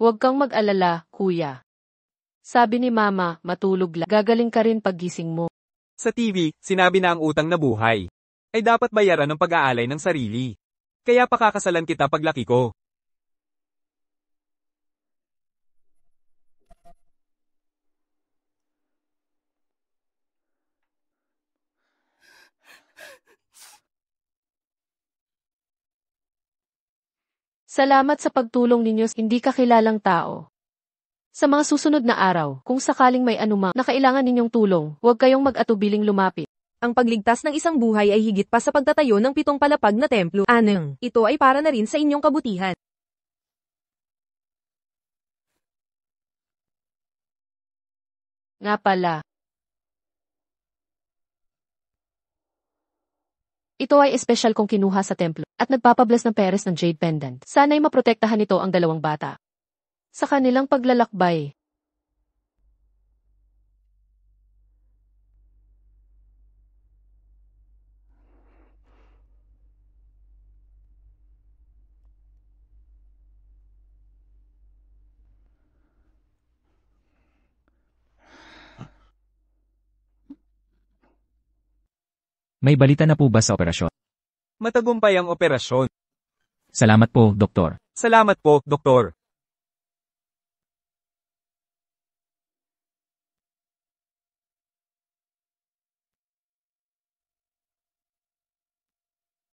Huwag kang mag-alala, kuya. Sabi ni mama, matulog lang. Gagaling ka rin paggising mo. Sa TV, sinabi na ang utang na buhay ay dapat bayaran ng pag-aalay ng sarili. Kaya pakakasalan kita paglaki ko. Salamat sa pagtulong ninyo, hindi ka kilalang tao. Sa mga susunod na araw, kung sakaling may anumang na kailangan ninyong tulong, huwag kayong mag-atubiling lumapit. Ang pagligtas ng isang buhay ay higit pa sa pagtatayo ng 7 palapag na templo. Aneng, ito ay para na rin sa inyong kabutihan. Nga pala. Ito ay espesyal kong kinuha sa templo at nagpapablas ng peres ng jade pendant. Sana'y maprotektahan nito ang 2 bata. Sa kanilang paglalakbay. May balita na po ba sa operasyon? Matagumpay ang operasyon. Salamat po, Doktor. Salamat po, Doktor.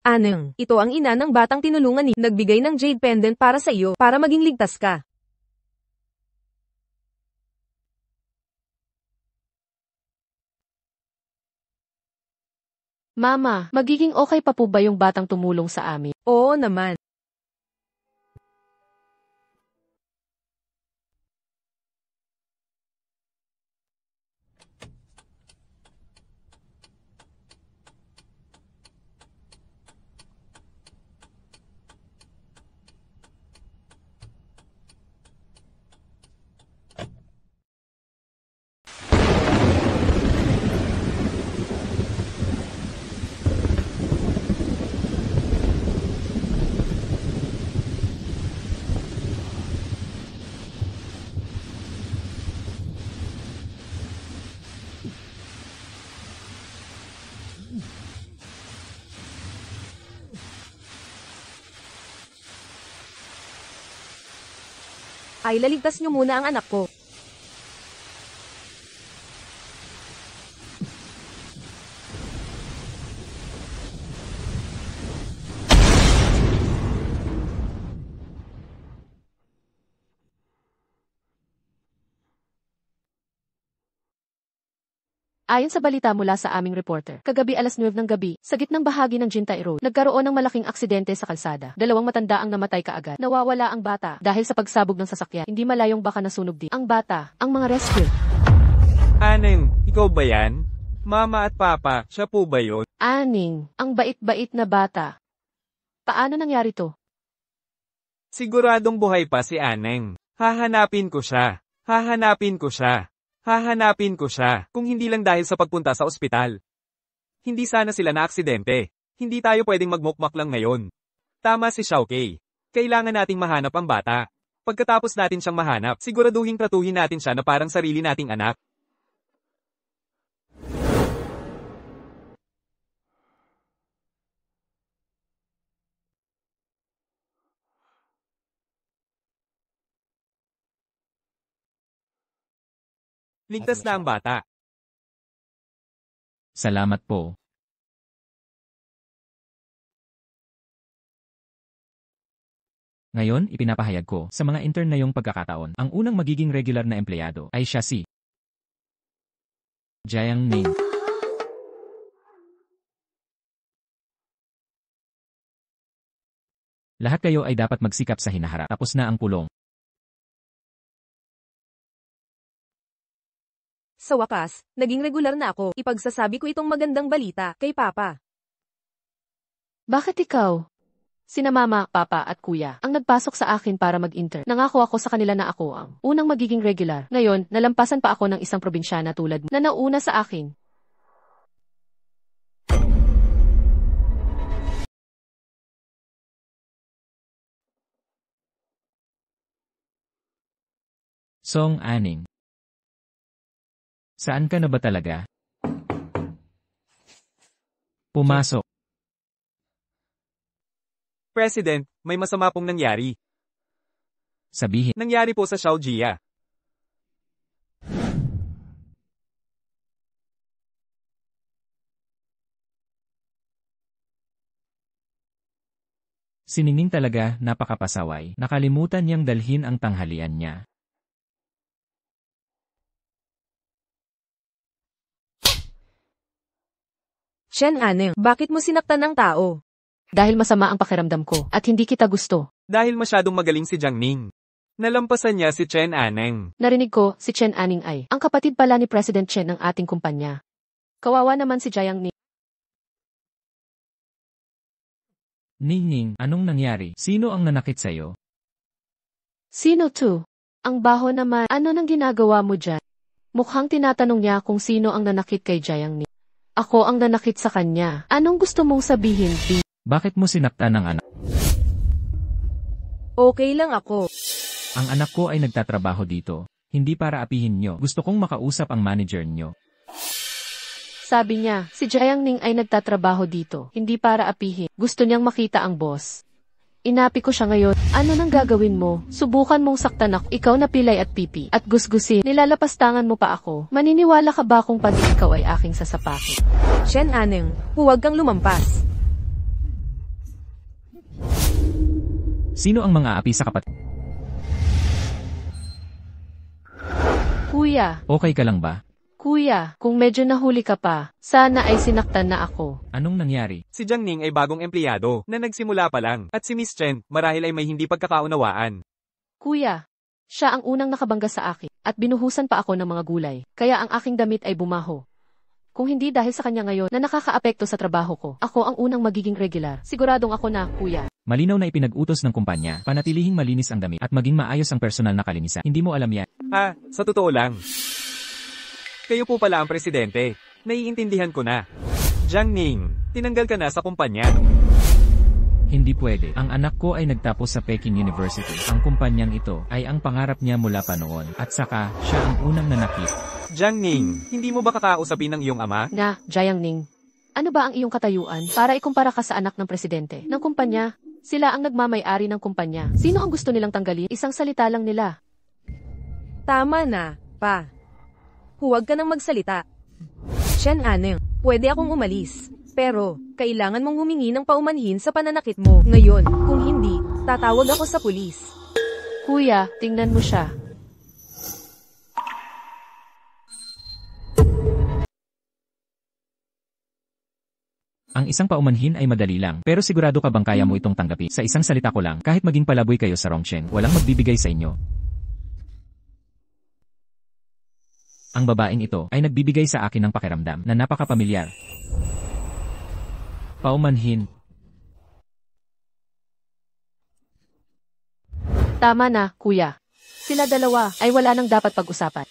Aneng, ito ang ina ng batang tinulungan ni nagbigay ng jade pendant para sa iyo para maging ligtas ka. Mama, magiging okay pa po ba yung batang tumulong sa amin? Oo naman. Ay laligtas niyo muna ang anak ko. Ayon sa balita mula sa aming reporter, kagabi alas 9 ng gabi, sa gitnang bahagi ng Jintai Road, nagkaroon ng malaking aksidente sa kalsada. 2 matanda ang namatay kaagad. Nawawala ang bata dahil sa pagsabog ng sasakyan. Hindi malayong baka nasunog din. Ang bata, ang mga rescue. Aneng, ikaw ba yan? Mama at Papa, siya po ba yun? Aning, ang bait-bait na bata. Paano nangyari to? Siguradong buhay pa si Aneng. Hahanapin ko siya. Hahanapin ko siya. Hahanapin ko siya, kung hindi lang dahil sa pagpunta sa ospital. Hindi sana sila na aksidente. Hindi tayo pwedeng magmukmak lang ngayon. Tama si Xiaokei. Kailangan nating mahanap ang bata. Pagkatapos natin siyang mahanap, siguraduhin tratuhin natin siya na parang sarili nating anak. Ligtas na ang bata. Salamat po. Ngayon, ipinapahayag ko sa mga intern na yung pagkakataon. Ang unang magiging regular na empleyado ay siya si Jiang Ning. Lahat kayo ay dapat magsikap sa hinaharap. Tapos na ang pulong. Sa wakas, naging regular na ako. Ipagsasabi ko itong magandang balita kay Papa. Bakit ikaw? Sina Mama, Papa at Kuya ang nagpasok sa akin para mag-intern. Nangako ako sa kanila na ako ang unang magiging regular. Ngayon, nalampasan pa ako ng isang probinsyana tulad mo na nauna sa akin. Song Aning. Saan ka na ba talaga? Pumasok. President, may masama pong nangyari. Sabihin. Nangyari po sa Shaojia. Siningning talaga, napakapasaway. Nakalimutan niyang dalhin ang tanghalian niya. Shen Aneng, bakit mo sinaktan ng tao? Dahil masama ang pakiramdam ko at hindi kita gusto. Dahil masyadong magaling si Jiang Ning. Nalampasan niya si Chen Aneng. Narinig ko, si Chen Aning ay ang kapatid pala ni President Chen ng ating kumpanya. Kawawa naman si Jiang Ning. Ningning, anong nangyari? Sino ang nanakit sa'yo? Sino to? Ang baho naman, ano nang ginagawa mo dyan? Mukhang tinatanong niya kung sino ang nanakit kay Jiang Ning. Ako ang nanakit sa kanya. Anong gusto mong sabihin, B? Bakit mo sinaktan ang anak? Okay lang ako. Ang anak ko ay nagtatrabaho dito. Hindi para apihin nyo. Gusto kong makausap ang manager nyo. Sabi niya, si Jiang Ning ay nagtatrabaho dito. Hindi para apihin. Gusto niyang makita ang boss. Inapi ko siya ngayon. Ano nang gagawin mo? Subukan mong saktan ako. Ikaw na pilay at pipi. At gusgusin. Nilalapastangan mo pa ako. Maniniwala ka ba kung pati ikaw ay aking sasapakin? Shen Aneng, huwag kang lumampas. Sino ang mga api sa kapatid? Kuya, Okay ka lang ba? kuya, kung medyo nahuli ka pa, sana ay sinaktan na ako. Anong nangyari? Si Jiang Ning ay bagong empleyado na nagsimula pa lang. At si Miss Chen, marahil ay may hindi pagkakaunawaan. Kuya, siya ang unang nakabangga sa akin at binuhusan pa ako ng mga gulay. Kaya ang aking damit ay bumaho. Kung hindi dahil sa kanya ngayon na nakakaapekto sa trabaho ko, ako ang unang magiging regular. Siguradong ako na, kuya. Malinaw na ipinag-utos ng kumpanya, panatilihing malinis ang damit at maging maayos ang personal na kalinisan. Hindi mo alam yan. Ha, sa totoo lang. Kayo po pala ang presidente. Naiintindihan ko na. Jiang Ning, tinanggal ka na sa kumpanya. Hindi pwede. Ang anak ko ay nagtapos sa Peking University. Ang kumpanyang ito ay ang pangarap niya mula pa noon. At saka, siya ang unang nanakit. Jiang Ning, hindi mo ba kakausapin ng iyong ama? Na, Jiang Ning. Ano ba ang iyong katayuan para ikumpara ka sa anak ng presidente ng kumpanya? Sila ang nagmamay-ari ng kumpanya. Sino ang gusto nilang tanggalin? Isang salita lang nila. Tama na, pa. Huwag ka nang magsalita. Shen Aneng, pwede akong umalis. Pero, kailangan mong humingi ng paumanhin sa pananakit mo. Ngayon, kung hindi, tatawag ako sa pulis. Kuya, tingnan mo siya. Ang isang paumanhin ay madali lang, pero sigurado ka bang kaya mo itong tanggapin? Sa isang salita ko lang, kahit maging palaboy kayo sa Rongchen, walang magbibigay sa inyo. Ang babaeng ito ay nagbibigay sa akin ng pakiramdam na napakapamilyar. Paumanhin. Tama na, kuya. Sila dalawa ay wala nang dapat pag-usapan.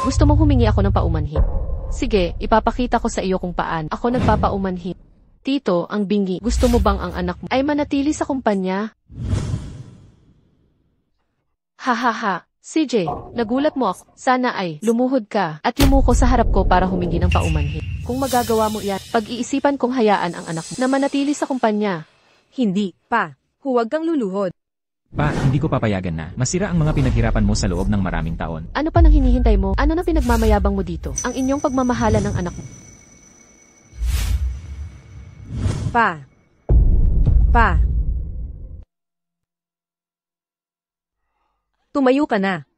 Gusto mong humingi ako ng paumanhin? Sige, ipapakita ko sa iyo kung paan ako nagpapaumanhin. Tito, ang bingi, gusto mo bang ang anak mo ay manatili sa kumpanya? Hahaha. CJ, nagulat mo ako. Sana ay lumuhod ka at yumuko sa harap ko para humingi ng paumanhin. Kung magagawa mo yan, pag-iisipan kong hayaan ang anak mo na manatili sa kumpanya. Hindi, pa. Huwag kang luluhod. Pa, hindi ko papayagan na masira ang mga pinaghirapan mo sa loob ng maraming taon. Ano pa nang hinihintay mo? Ano na pinagmamayabang mo dito? Ang inyong pagmamahala ng anak mo. Pa. Pa. Tumayo ka na.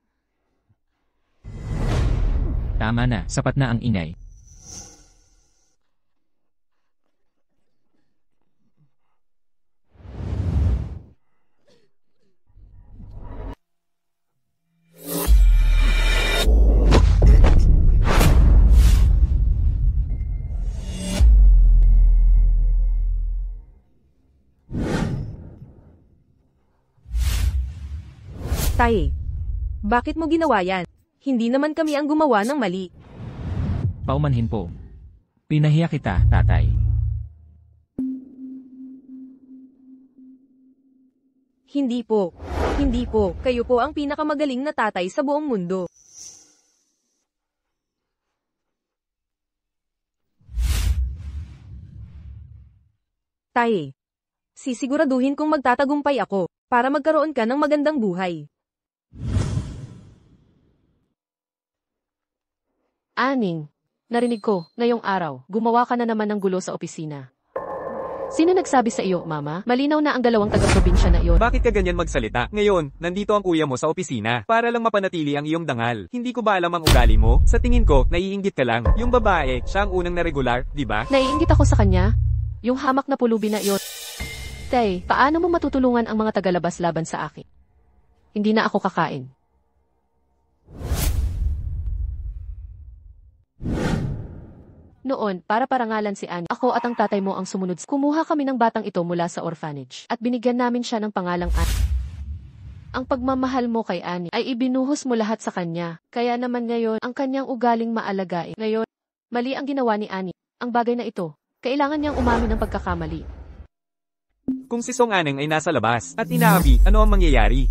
Tama na, sapat na ang ingay. Tay, bakit mo ginawa yan? Hindi naman kami ang gumawa ng mali. Paumanhin po. Pinahiya kita, tatay. Hindi po. Hindi po. Kayo po ang pinakamagaling na tatay sa buong mundo. Tay, sisiguraduhin kong magtatagumpay ako para magkaroon ka ng magandang buhay. Aning, narinig ko, ngayong araw, gumawa ka na naman ng gulo sa opisina. Sino nagsabi sa iyo, Mama? Malinaw na ang dalawang taga-probinsya na iyon. Bakit ka ganyan magsalita? Ngayon, nandito ang kuya mo sa opisina para lang mapanatili ang iyong dangal. Hindi ko ba alam ang ugali mo? Sa tingin ko, naiinggit ka lang. Yung babae, siya ang unang na regular, di ba? Naiinggit ako sa kanya. Yung hamak na pulubi na iyon. Tay, paano mo matutulungan ang mga tagalabas laban sa akin? Hindi na ako kakain. Noon, para parangalan si Annie, ako at ang tatay mo ang sumunod. Kumuha kami ng batang ito mula sa orphanage at binigyan namin siya ng pangalang Annie. Ang pagmamahal mo kay Annie ay ibinuhos mo lahat sa kanya. Kaya naman ngayon, ang kanyang ugaling maalagain. Ngayon, mali ang ginawa ni Annie. Ang bagay na ito, kailangan niyang umamin ng pagkakamali. Kung si Song Aneng ay nasa labas at inaapi, ano ang mangyayari?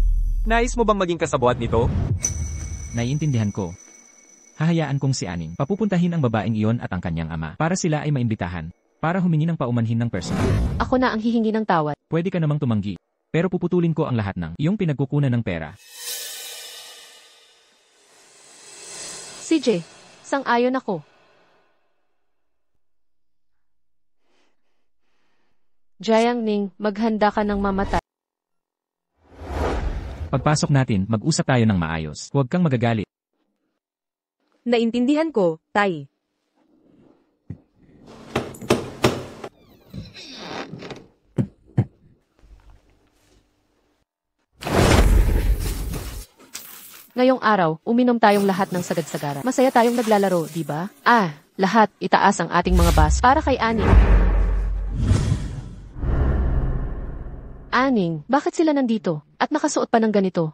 Nais mo bang maging kasabuat nito? Naiintindihan ko. Hahayaan kong si Aning papupuntahin ang babaeng iyon at ang kanyang ama para sila ay maimbitahan para humingi ng paumanhin ng personal. Ako na ang hihingi ng tawad. Pwede ka namang tumanggi, pero puputulin ko ang lahat ng iyong pinagkukunan ng pera. CJ, sang-ayon ako. Jayang Ning, maghanda ka ng mamatay. Pagpasok natin, mag-usap tayo ng maayos. Huwag kang magagalit. Naintindihan ko, Tay. Ngayong araw, uminom tayong lahat ng sagad-sagara. Masaya tayong naglalaro, di ba? Lahat, itaas ang ating mga bas para kay Aning. Aning, bakit sila nandito? At nakasuot pa ng ganito?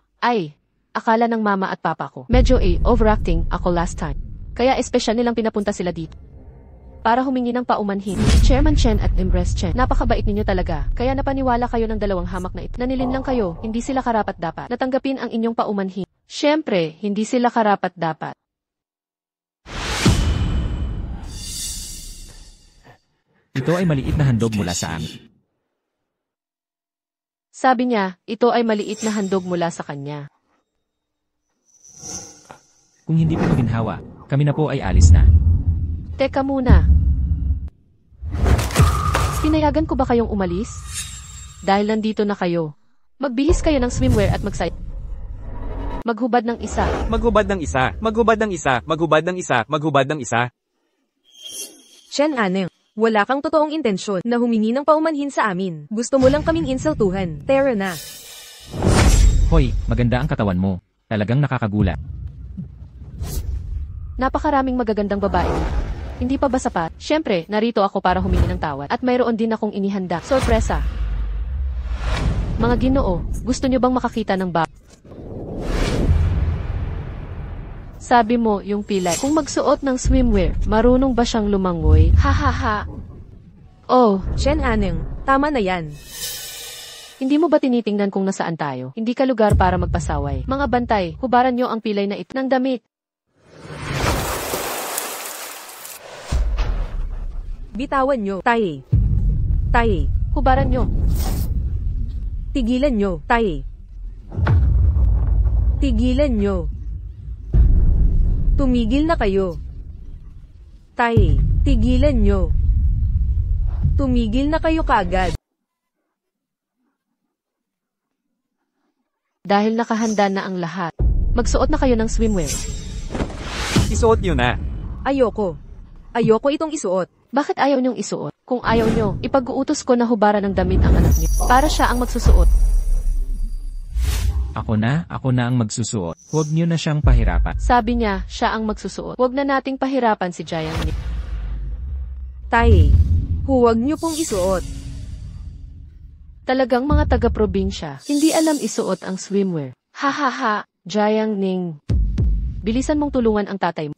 Akala ng mama at papa ko. Medyo overacting ako last time. Kaya espesyal nilang pinapunta sila dito. Para humingi ng paumanhin. Chairman Chen at Empress Chen, napakabait ninyo talaga. Kaya napaniwala kayo ng dalawang hamak na ito. Nanilin lang kayo, hindi sila karapat-dapat. Natanggapin ang inyong paumanhin. Siyempre, hindi sila karapat-dapat. Ito ay maliit na handog mula sa amin. Sabi niya, ito ay maliit na handog mula sa kanya. Kung hindi po maginhawa, kami na po ay alis na. Teka muna. Pinayagan ko ba kayong umalis? Dahil nandito na kayo. Magbihis kayo ng swimwear at magsay. Maghubad ng isa. Maghubad ng isa, maghubad ng isa, maghubad ng isa, maghubad ng isa. Chen Aneng, wala kang totoong intensyon na humingi ng paumanhin sa amin. Gusto mo lang kaming insultuhan. Tara na. Hoy, maganda ang katawan mo. Talagang nakakagulat. Napakaraming magagandang babae. Hindi pa ba sapat? Siyempre, narito ako para humingi ng tawad. At mayroon din akong inihanda. Sorpresa. Mga Ginoo, gusto niyo bang makakita ng bag? Sabi mo, yung pilay. Kung magsuot ng swimwear, marunong ba siyang lumangoy? Ha. Oh, Chen Aneng, tama na yan. hindi mo ba tinitingnan kung nasaan tayo? Hindi ka lugar para magpasaway. Mga bantay, hubaran niyo ang pilay na ito ng damit. Bitawan nyo, Tay. Tay. Hubaran niyo. Tigilan nyo, Tay. Tigilan nyo. Tumigil na kayo. Tay, tigilan nyo. Tumigil na kayo kaagad. Dahil nakahanda na ang lahat. Magsuot na kayo ng swimwear. Isuot nyo na. Ayoko. Ayoko itong isuot. Bakit ayaw niyong isuot? Kung ayaw niyo, ipag-uutos ko na hubaran ng damit ang anak niyo. Para siya ang magsusuot. Ako na ang magsusuot. Huwag niyo na siyang pahirapan. Sabi niya, siya ang magsusuot. Huwag na nating pahirapan si Jayang Ning. Tay, huwag niyo pong isuot. Talagang mga taga-probinsya, hindi alam isuot ang swimwear. Ha, Jayang Ning. Bilisan mong tulungan ang tatay mo.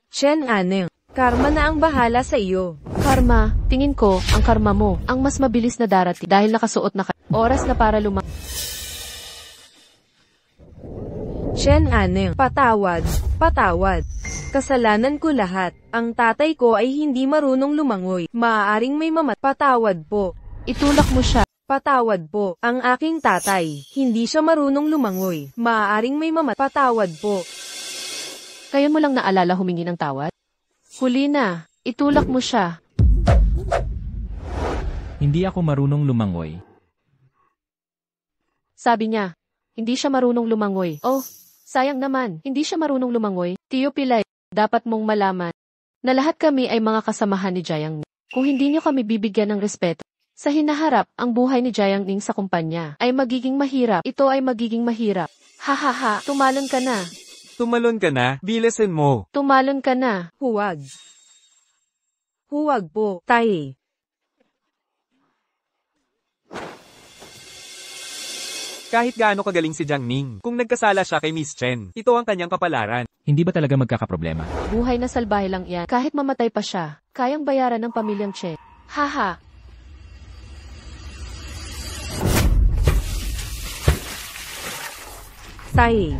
Chen Aneng, karma na ang bahala sa iyo. Karma, tingin ko, ang karma mo, ang mas mabilis na darating dahil nakasuot na oras na para Shen Aneng, patawad, patawad. Kasalanan ko lahat. Ang tatay ko ay hindi marunong lumangoy. Maaaring may patawad po. Itulak mo siya. Patawad po. Ang aking tatay, hindi siya marunong lumangoy. Maaaring may patawad po. Kaya mo lang naalala humingi ng tawad? Huli na, itulak mo siya. Hindi ako marunong lumangoy. Sabi niya, hindi siya marunong lumangoy. Oh, sayang naman, hindi siya marunong lumangoy. Tiyo Pilay, dapat mong malaman na lahat kami ay mga kasamahan ni Jiang Ning. Kung hindi niyo kami bibigyan ng respeto, sa hinaharap, ang buhay ni Jiang Ning sa kumpanya ay magiging mahirap. Ito ay magiging mahirap. Hahaha, tumalon ka na. Tumalon ka na, bilisan mo. Tumalon ka na. Huwag. Huwag po, tay. Kahit gaano kagaling si Jiang Ning, kung nagkasala siya kay Miss Chen, ito ang kanyang kapalaran. Hindi ba talaga magkakaproblema? Buhay na salbahe lang yan. Kahit mamatay pa siya, kayang bayaran ng pamilyang Chen. Haha. Tay.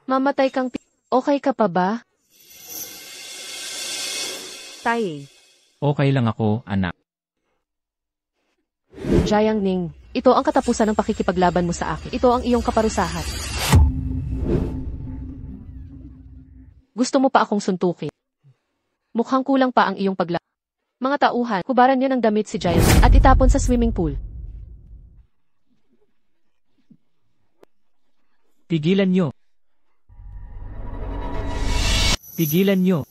Mamatay kang okay ka pa ba? Tay. Okay lang ako, anak. Jiang Ning, ito ang katapusan ng pakikipaglaban mo sa akin. Ito ang iyong kaparusahan. Gusto mo pa akong suntukin? Mukhang kulang pa ang iyong paglaban. Mga tauhan, kubaran niyo ng damit si Jiang at itapon sa swimming pool. Tigilan nyo. Tigilan nyo.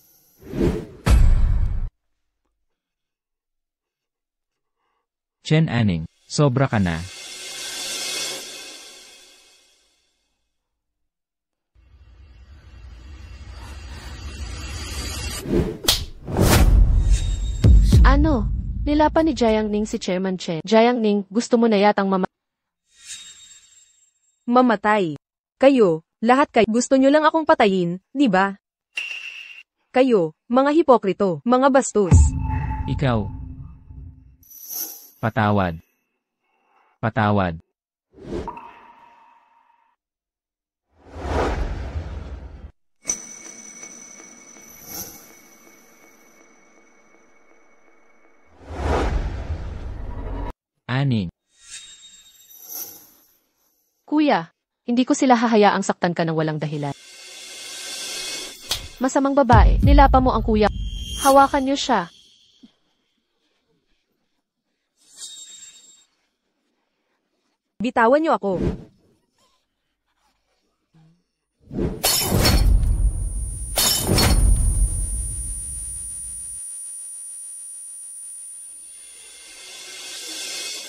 Chen Anning, sobra ka na. Ano? Nilapan ni Jiang Ning si Chairman Chen. Jiang Ning, gusto mo na yatang Mamatay. Kayo, lahat kayo, gusto nyo lang akong patayin, di ba? Kayo, mga hipokrito, mga bastos. Ikaw. Patawad. Patawad. Anning. Kuya, hindi ko sila hahayaang saktan ka ng walang dahilan. Masamang babae, nilapa mo ang kuya. Hawakan niyo siya. Bitawan niyo ako.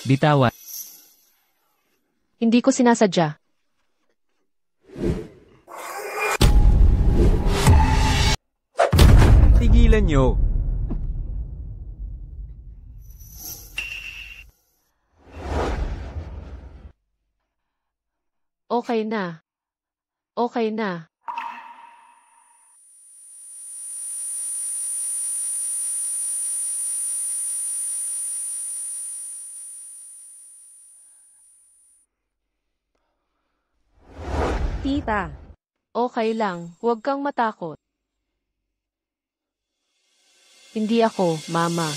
Bitawan. Hindi ko sinasadya. Tigilan nyo. Okay na. Okay na. Tita. Okay lang, huwag kang matakot. Hindi ako, Mama.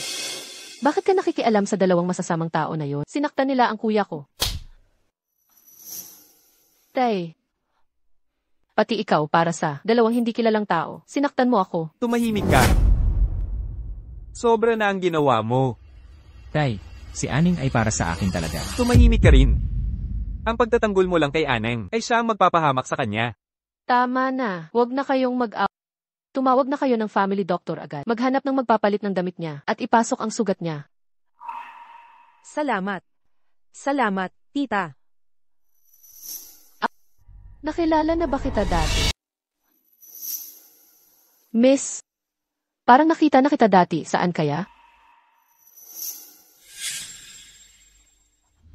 Bakit ka nakikialam sa dalawang masasamang tao na yon? Sinaktan nila ang kuya ko. Tay. Pati ikaw para sa dalawang hindi kilalang tao. Sinaktan mo ako. Tumahimik ka. Sobra na ang ginawa mo. Tay, si Anning ay para sa akin talaga. Tumahimik ka rin. Ang pagtatanggol mo lang kay Aneng ay siya ang magpapahamak sa kanya. Tama na, huwag na kayong Tumawag na kayo ng family doctor agad. Maghanap ng magpapalit ng damit niya at ipasok ang sugat niya. Salamat. Salamat, tita. Nakilala na ba kita dati? Miss, parang nakita na kita dati. Saan kaya?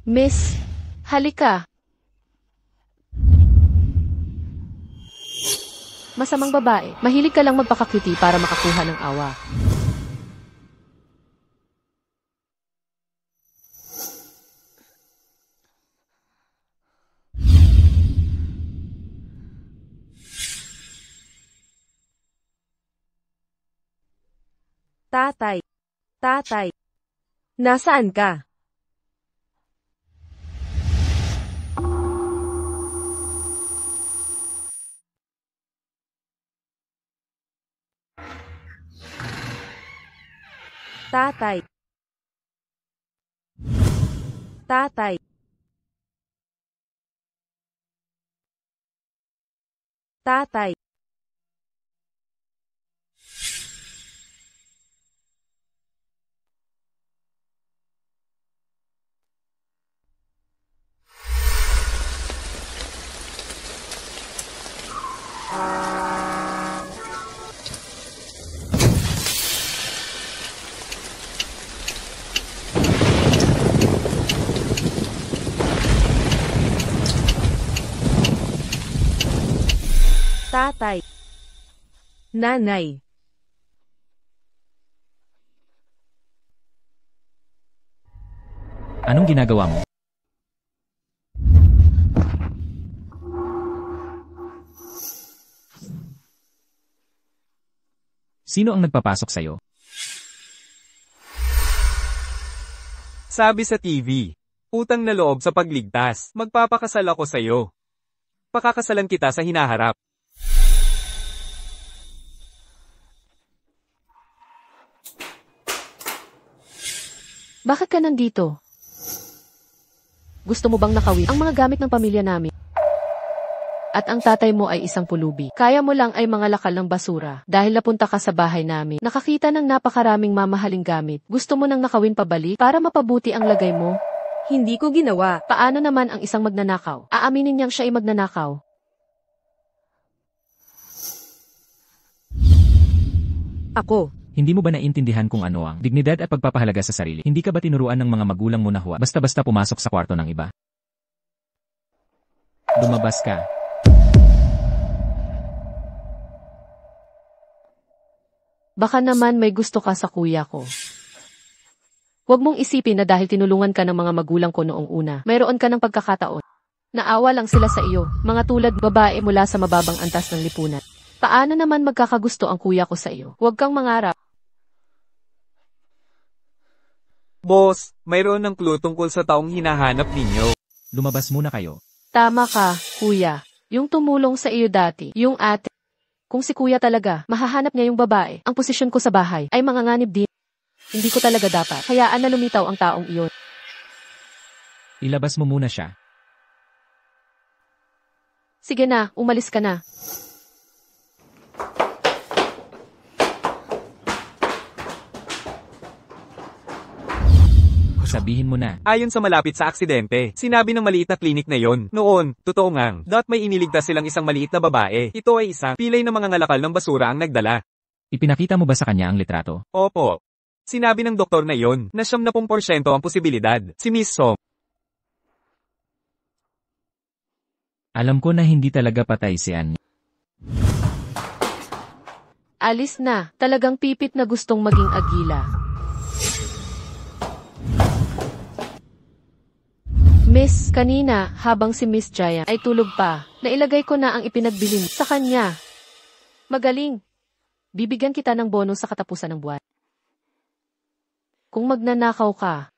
Miss, halika. Masamang babae, mahilig ka lang magpakakuti para makakuha ng awa. Tatay. Tatay. Nasaan ka? Tatay. Tatay. Tatay. Tatay. Nanay. Anong ginagawa mo? Sino ang nagpapasok sa'yo? Sabi sa TV, utang na loob sa pagligtas, magpapakasal ako sa'yo. Pakakasalan kita sa hinaharap. Bakit ka nandito? Gusto mo bang nakawin ang mga gamit ng pamilya namin? At ang tatay mo ay isang pulubi. Kaya mo lang ay mga lakal ng basura. Dahil napunta ka sa bahay namin, nakakita ng napakaraming mamahaling gamit. Gusto mo nang nakawin pabalik para mapabuti ang lagay mo? Hindi ko ginawa. Paano naman ang isang magnanakaw? Aaminin niyang siya ay magnanakaw. Ako. Hindi mo ba naintindihan kung ano ang dignidad at pagpapahalaga sa sarili? Hindi ka ba tinuruan ng mga magulang mo na huwag basta-basta pumasok sa kwarto ng iba? Lumabas ka. Baka naman may gusto ka sa kuya ko. Huwag mong isipin na dahil tinulungan ka ng mga magulang ko noong una, mayroon ka ng pagkakataon. Naawa lang sila sa iyo, mga tulad babae mula sa mababang antas ng lipunan. Paano naman magkakagusto ang kuya ko sa iyo? Huwag kang mangarap. Boss, mayroon ng clue tungkol sa taong hinahanap ninyo. Lumabas muna kayo. Tama ka, kuya. Yung tumulong sa iyo dati, yung ate. Kung si kuya talaga, mahahanap niya yung babae. Ang posisyon ko sa bahay ay manganganib din. Hindi ko talaga dapat. Hayaan na lumitaw ang taong iyon. Ilabas mo muna siya. Sige na, umalis ka na. Sabihin mo na. Ayon sa malapit sa aksidente, sinabi ng maliit na klinik na yon, noon, totoo ngang, may iniligtas silang isang maliit na babae. Ito ay isang pilay na mga ngalakal ng basura ang nagdala. Ipinakita mo ba sa kanya ang litrato? Opo. Sinabi ng doktor na yon, na 70% ang posibilidad. Si Miss Song. Alam ko na hindi talaga patay si Annie. Alis na, talagang pipit na gustong maging agila. Miss, kanina, habang si Miss Jaya ay tulog pa, nailagay ko na ang ipinagbilin sa kanya. Magaling. Bibigyan kita ng bonus sa katapusan ng buwan. Kung magnanakaw ka,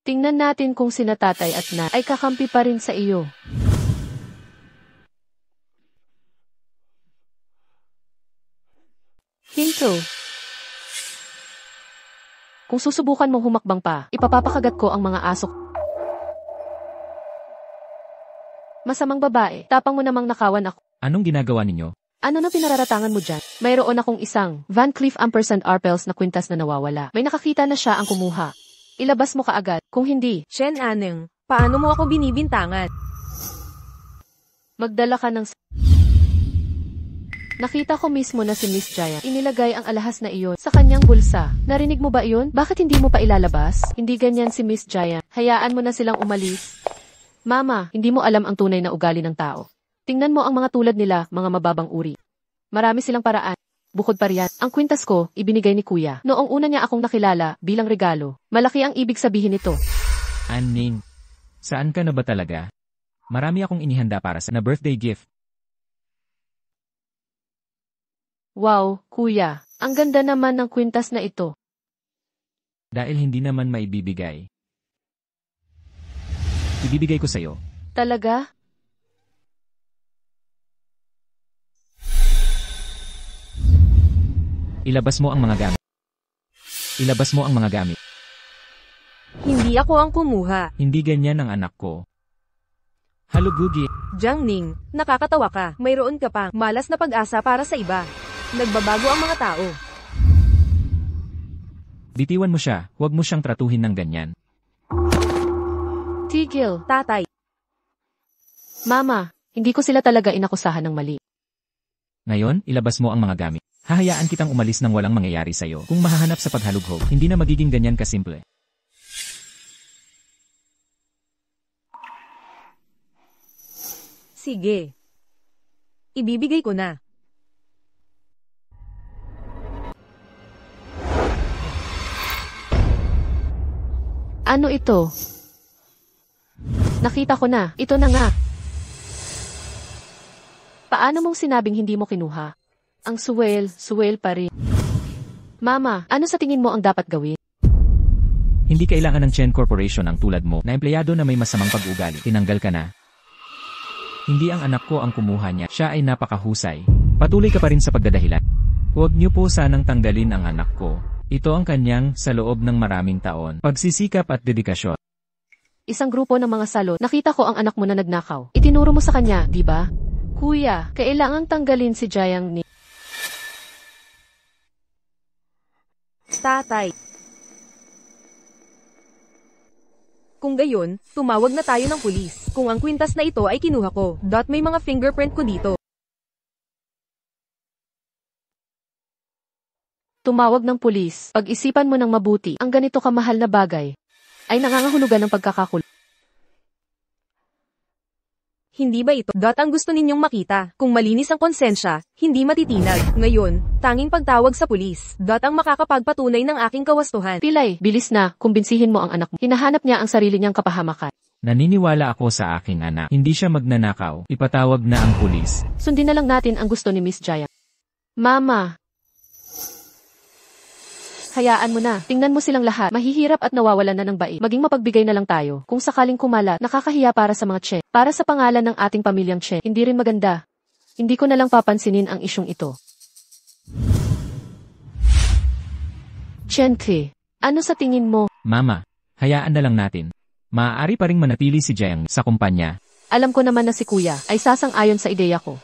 tingnan natin kung sina tatay at na ay kakampi pa rin sa iyo. Hinto. Kung susubukan mong humakbang pa, ipapapakagat ko ang mga aso. Masamang babae, tapang mo namang nakawan ako. Anong ginagawa ninyo? Ano na pinararatangan mo dyan? Mayroon akong isang Van Cleef & Arpels na kwintas na nawawala. May nakakita na siya ang kumuha. Ilabas mo kaagad. Kung hindi, Shen Aneng, paano mo ako binibintangan? magdala ka ng... Nakita ko mismo na si Miss Giant. Inilagay ang alahas na iyon sa kanyang bulsa. Narinig mo ba iyon? Bakit hindi mo pa ilalabas? Hindi ganyan si Miss Giant. Hayaan mo na silang umalis. Mama, hindi mo alam ang tunay na ugali ng tao. Tingnan mo ang mga tulad nila, mga mababang uri. Marami silang paraan. Bukod pa riyan, ang kwintas ko, ibinigay ni Kuya. Noong una niya akong nakilala, bilang regalo. Malaki ang ibig sabihin nito. Aning, saan ka na ba talaga? Marami akong inihanda para sa na birthday gift. Wow, Kuya, ang ganda naman ng kwintas na ito. Dahil hindi naman maibibigay. Ibibigay ko sa'yo. Talaga? Ilabas mo ang mga gamit. Ilabas mo ang mga gamit. Hindi ako ang kumuha. Hindi ganyan ang anak ko. Halugugi. Jiang Ning, nakakatawa ka. Mayroon ka pang malas na pag-asa para sa iba. Nagbabago ang mga tao. Bitiwan mo siya, huwag mo siyang tratuhin ng ganyan. Tigil. Tatay, Mama, hindi ko sila talaga inakusahan ng mali. Ngayon, ilabas mo ang mga gamit. Hahayaan kitang umalis nang walang mangyayari sa'yo. Kung mahahanap sa paghalughog, hindi na magiging ganyan kasimple. sige. Ibibigay ko na. Ano ito? Nakita ko na. Ito na nga. Paano mong sinabing hindi mo kinuha? Ang suwel pa rin. Mama, ano sa tingin mo ang dapat gawin? Hindi kailangan ng Chen Corporation ang tulad mo na empleyado na may masamang pag-ugali. Tinanggal ka na. Hindi ang anak ko ang kumuha niya. Siya ay napakahusay. Patuloy ka pa rin sa pagdadahilan. Huwag niyo po sanang tanggalin ang anak ko. Ito ang kanyang sa loob ng maraming taon. Pagsisikap at dedikasyon. Isang grupo ng mga salot. Nakita ko ang anak mo na nagnakaw. Itinuro mo sa kanya, di ba? Kuya, kailangang tanggalin si Jiang Ning. Tatay. Kung gayon, tumawag na tayo ng pulis. Kung ang kwintas na ito ay kinuha ko, may mga fingerprint ko dito. Tumawag ng pulis. Pag-isipan mo ng mabuti, ang ganito kamahal na bagay ay nangangahulugan ng pagkakakulong. Hindi ba ito, ang gusto ninyong makita? Kung malinis ang konsensya, hindi matitinag. Ngayon, tanging pagtawag sa pulis, ang makakapagpatunay ng aking kawastuhan. Pilay, bilis na, kumbinsihin mo ang anak mo. Hinahanap niya ang sarili niyang kapahamakan. Naniniwala ako sa aking anak. Hindi siya magnanakaw. Ipatawag na ang pulis. Sundin na lang natin ang gusto ni Miss Jiang. Mama, hayaan mo na. Tingnan mo silang lahat. Mahihirap at nawawalan na ng bait. Maging mapagbigay na lang tayo. Kung sakaling kumalat, nakakahiya para sa mga Che. Para sa pangalan ng ating pamilyang Che, hindi rin maganda. Hindi ko na lang papansinin ang isyong ito. Chen Ke, ano sa tingin mo? Mama, hayaan na lang natin. Maaari pa ring manatili si Jiang sa kumpanya. Alam ko naman na si Kuya ay sasang-ayon sa ideya ko.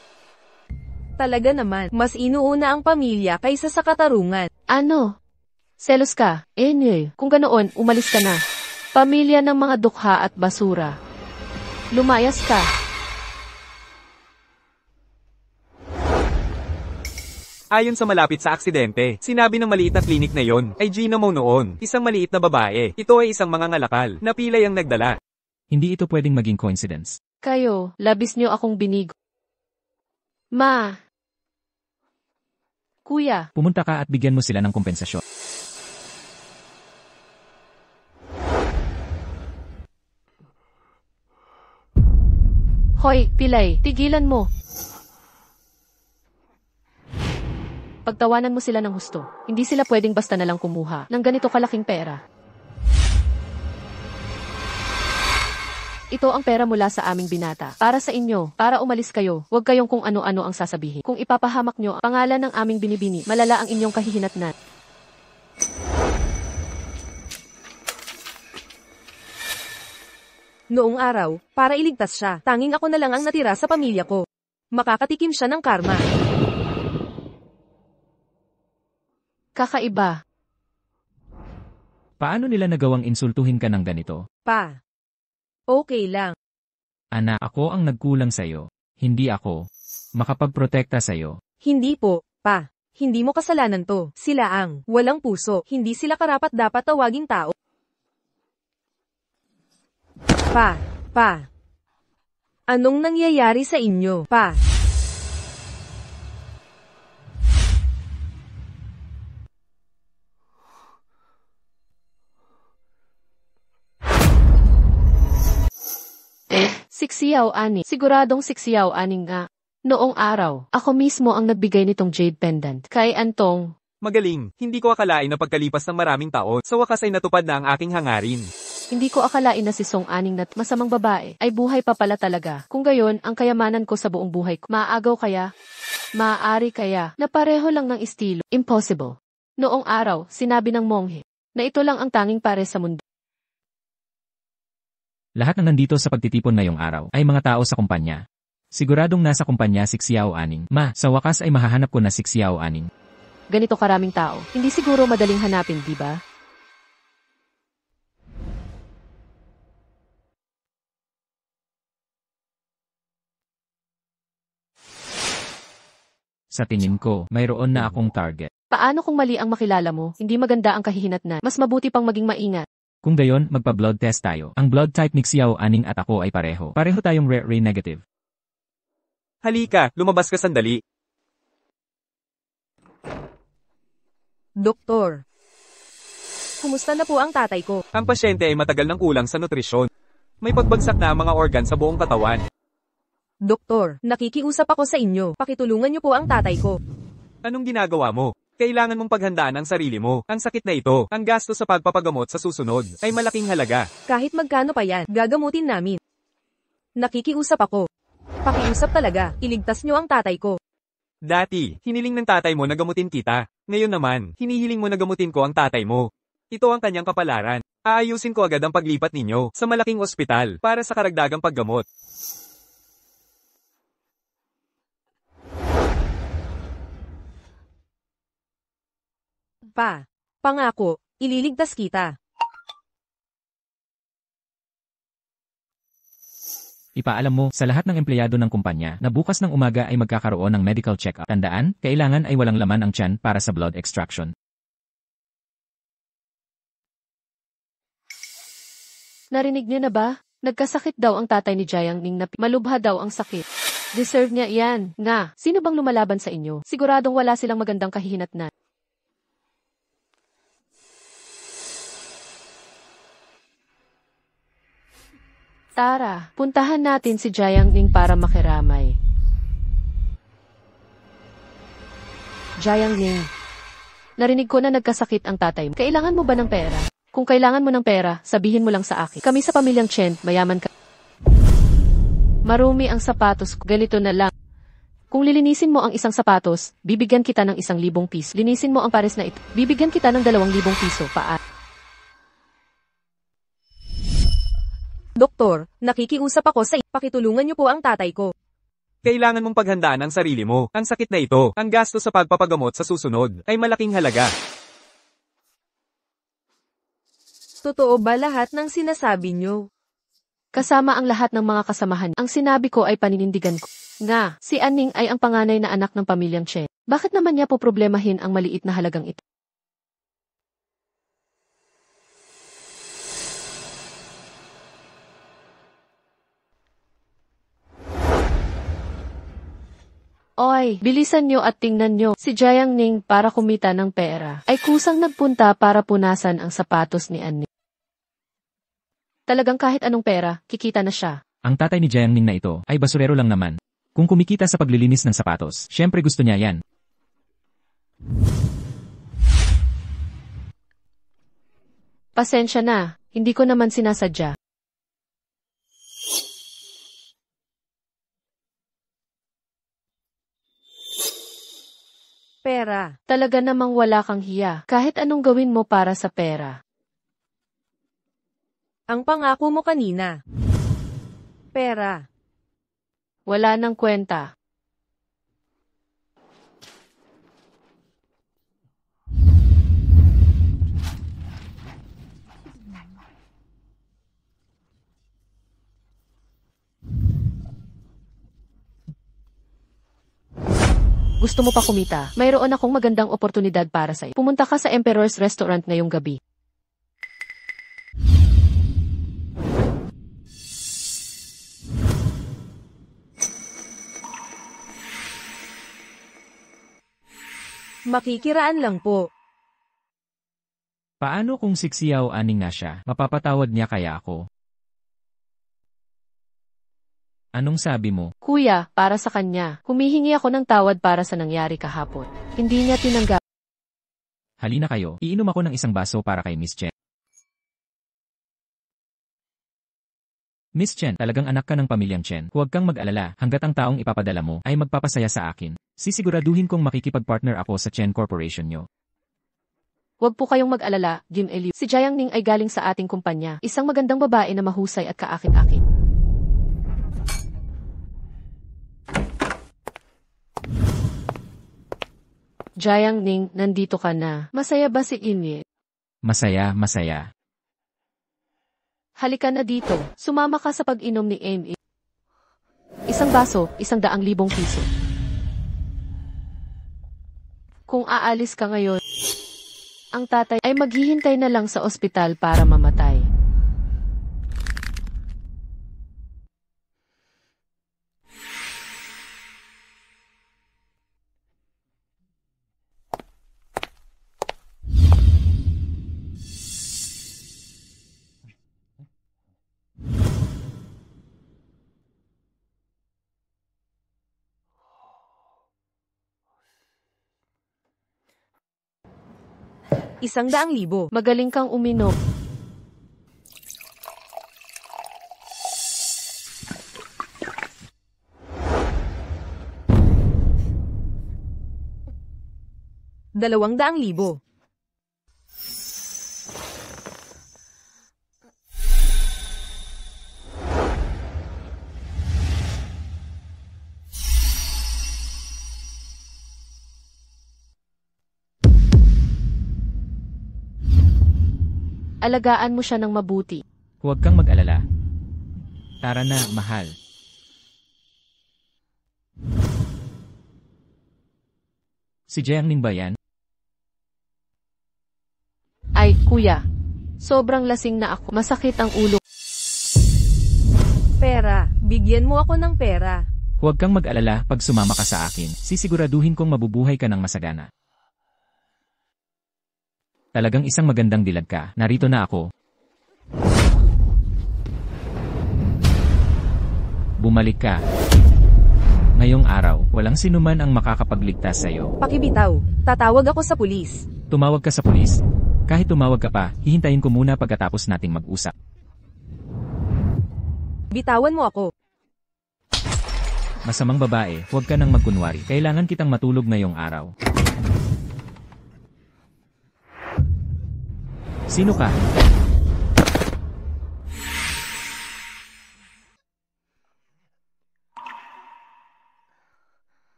Talaga naman, mas inuuna ang pamilya kaysa sa katarungan. Ano? Selos ka? Kung ganoon, umalis ka na. Pamilya ng mga dukha at basura. Lumayas ka. Ayon sa malapit sa aksidente, sinabi ng maliit na klinik na yon ay Gina Mo noon, isang maliit na babae. Ito ay isang mangangalakal na pilay ang nagdala. Hindi ito pwedeng maging coincidence. Kayo, labis niyo akong binigo. Ma. Kuya. Pumunta ka at bigyan mo sila ng kompensasyon. Hoy, Pilay, tigilan mo. Pagtawanan mo sila ng husto. Hindi sila pwedeng basta na lang kumuha ng ganito kalaking pera. Ito ang pera mula sa aming binata. Para sa inyo, para umalis kayo, huwag kayong kung ano-ano ang sasabihin. Kung ipapahamak nyo ang pangalan ng aming binibini, malala ang inyong kahihinatnan. Noong araw, para iligtas siya, tanging ako na lang ang natira sa pamilya ko. Makakatikim siya ng karma. Kakaiba. Paano nila nagawang insultuhin ka ng ganito? Pa. Okay lang. Anak, ako ang nagkulang sa'yo. Hindi ako. Makapagprotekta sa'yo. Hindi po, pa. Hindi mo kasalanan to. Sila ang walang puso. Hindi sila karapat-dapat tawaging tao. Pa. Anong nangyayari sa inyo, pa? Siksiyaw ani. Siguradong siksiyaw aning nga. Noong araw, ako mismo ang nagbigay nitong jade pendant. Kay Antong. Magaling, hindi ko akalain na pagkalipas ng maraming taon, sa wakas ay natupad na ang aking hangarin. Hindi ko akalain na si Song Aning na masamang babae ay buhay pa pala talaga. Kung gayon, ang kayamanan ko sa buong buhay ko. Maagaw kaya? Maaari kaya na pareho lang ng estilo? Impossible. Noong araw, sinabi ng monghe na ito lang ang tanging pare sa mundo. Lahat ng nandito sa pagtitipon ngayong araw ay mga tao sa kumpanya. Siguradong nasa kumpanya si Xiao Aning. Sa wakas ay mahahanap ko na si Xiao Aning. Ganito karaming tao. Hindi siguro madaling hanapin, di ba? Sa tingin ko, mayroon na akong target. Paano kung mali ang makilala mo? Hindi maganda ang kahihinatnan. Mas mabuti pang maging maingat. Kung gayon, magpa-blood test tayo. Ang blood type ni Xiao Aning at ako ay pareho. Pareho tayong rare ray negative. Halika, lumabas ka sandali. Doktor. Kumusta na po ang tatay ko? Ang pasyente ay matagal ng kulang sa nutrisyon. May pagbagsak na ang mga organ sa buong katawan. Doktor, nakikiusap ako sa inyo. Pakitulungan niyo po ang tatay ko. Anong ginagawa mo? Kailangan mong paghandaan ang sarili mo. Ang sakit na ito, ang gasto sa pagpapagamot sa susunod, ay malaking halaga. Kahit magkano pa yan, gagamutin namin. Nakikiusap ako. Pakiusap talaga, iligtas niyo ang tatay ko. Dati, hiniling ng tatay mo na gamutin kita. Ngayon naman, hinihiling mo na gamutin ko ang tatay mo. Ito ang kanyang kapalaran. Aayusin ko agad ang paglipat ninyo sa malaking ospital para sa karagdagang paggamot. Pa, pangako, ililigtas kita. Ipaalam mo sa lahat ng empleyado ng kumpanya na bukas ng umaga ay magkakaroon ng medical check-up. Tandaan, kailangan ay walang laman ang tiyan para sa blood extraction. Narinig niyo na ba? Nagkasakit daw ang tatay ni Jiang Ning na malubha daw ang sakit. Deserve niya yan. Nga, sino bang lumalaban sa inyo? Siguradong wala silang magandang kahihinatnan. Tara, puntahan natin si Jiang Ning para makiramay. Jiang Ning. Narinig ko na nagkasakit ang tatay mo. Kailangan mo ba ng pera? Kung kailangan mo ng pera, sabihin mo lang sa akin. Kami sa pamilyang Chen, mayaman ka. Marumi ang sapatos ko. Ganito na lang. Kung lilinisin mo ang isang sapatos, bibigyan kita ng 1,000 piso. Linisin mo ang pares na ito. Bibigyan kita ng 2,000 piso. Doktor, nakikiusap ako sa pakitulungan niyo po ang tatay ko. Kailangan mong paghandaan ang sarili mo. Ang sakit na ito, ang gasto sa pagpapagamot sa susunod, ay malaking halaga. Totoo ba lahat ng sinasabi niyo? Kasama ang lahat ng mga kasamahan. Ang sinabi ko ay paninindigan ko. Nga, si Aning ay ang panganay na anak ng pamilyang Chen. Bakit naman niya po problemahin ang maliit na halagang ito? Oy, bilisan nyo at tingnan nyo. Si Jiang Ning para kumita ng pera ay kusang nagpunta para punasan ang sapatos ni Aning. Talagang kahit anong pera, kikita na siya. Ang tatay ni Jiang Ning na ito ay basurero lang naman. Kung kumikita sa paglilinis ng sapatos, syempre gusto niya yan. Pasensya na, hindi ko naman sinasadya. Pera. Talaga namang wala kang hiya, kahit anong gawin mo para sa pera. Ang pangako mo kanina. Pera. Wala nang kwenta. Gusto mo pa kumita? Mayroon akong magandang oportunidad para sa'yo. Pumunta ka sa Emperor's Restaurant ngayong gabi. Makikiraan lang po. Paano kung siksiyaw aning na siya? Mapapatawad niya kaya ako? Anong sabi mo? Kuya, para sa kanya, humihingi ako ng tawad para sa nangyari kahapon. Hindi niya tinanggap. Halina kayo, iinom ako ng isang baso para kay Miss Chen. Miss Chen, talagang anak ka ng pamilyang Chen. Huwag kang mag-alala, hanggat ang taong ipapadala mo ay magpapasaya sa akin. Sisiguraduhin kong makikipag-partner ako sa Chen Corporation nyo. Huwag po kayong mag-alala, Jim Eliu. Si Jiang Ning ay galing sa ating kumpanya. Isang magandang babae na mahusay at kaakit-akit. Jiang Ning, nandito ka na. Masaya ba si Inye? Masaya, masaya. Halika na dito. Sumama ka sa pag-inom ni Amy. Isang baso, 100,000 piso. Kung aalis ka ngayon, ang tatay ay maghihintay na lang sa ospital para mamatay. ₱100,000. Magaling kang uminom. ₱200,000. Alagaan mo siya ng mabuti. Huwag kang mag-alala. Tara na, mahal. Si Jiang Ning ba yan? Ay, kuya. Sobrang lasing na ako. Masakit ang ulo. Pera. Bigyan mo ako ng pera. Huwag kang mag-alala pag sumama ka sa akin. Sisiguraduhin kong mabubuhay ka ng masagana. Talagang isang magandang dilag ka. Narito na ako. Bumalik ka. Ngayong araw, walang sinuman ang makakapagligtas sa'yo. Pakibitaw. Tatawag ako sa pulis. Tumawag ka sa pulis. Kahit tumawag ka pa, hihintayin ko muna pagkatapos nating mag-usap. Bitawan mo ako. Masamang babae, huwag ka nang magkunwari. Kailangan kitang matulog ngayong araw. Sino ka?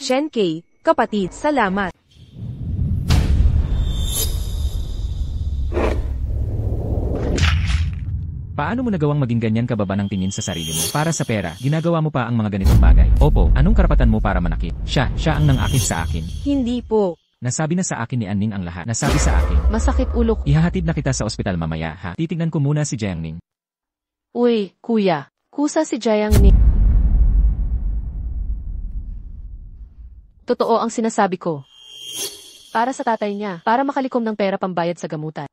Shen K, kapatid, salamat. Paano mo nagawang maging ganyan kababa ng tingin sa sarili mo? Para sa pera, ginagawa mo pa ang mga ganitong bagay. Opo, anong karapatan mo para manakit? Siya ang nangakit sa akin. Hindi po. Nasabi na sa akin ni Anning ang lahat. Nasabi sa akin. Masakit ulo ko. Ihahatid na kita sa ospital mamaya, ha? Titignan ko muna si Jiang Ning. Uy, kuya. Kusa si Jiang Ning. Totoo ang sinasabi ko. Para sa tatay niya, para makalikom ng pera pambayad sa gamutan.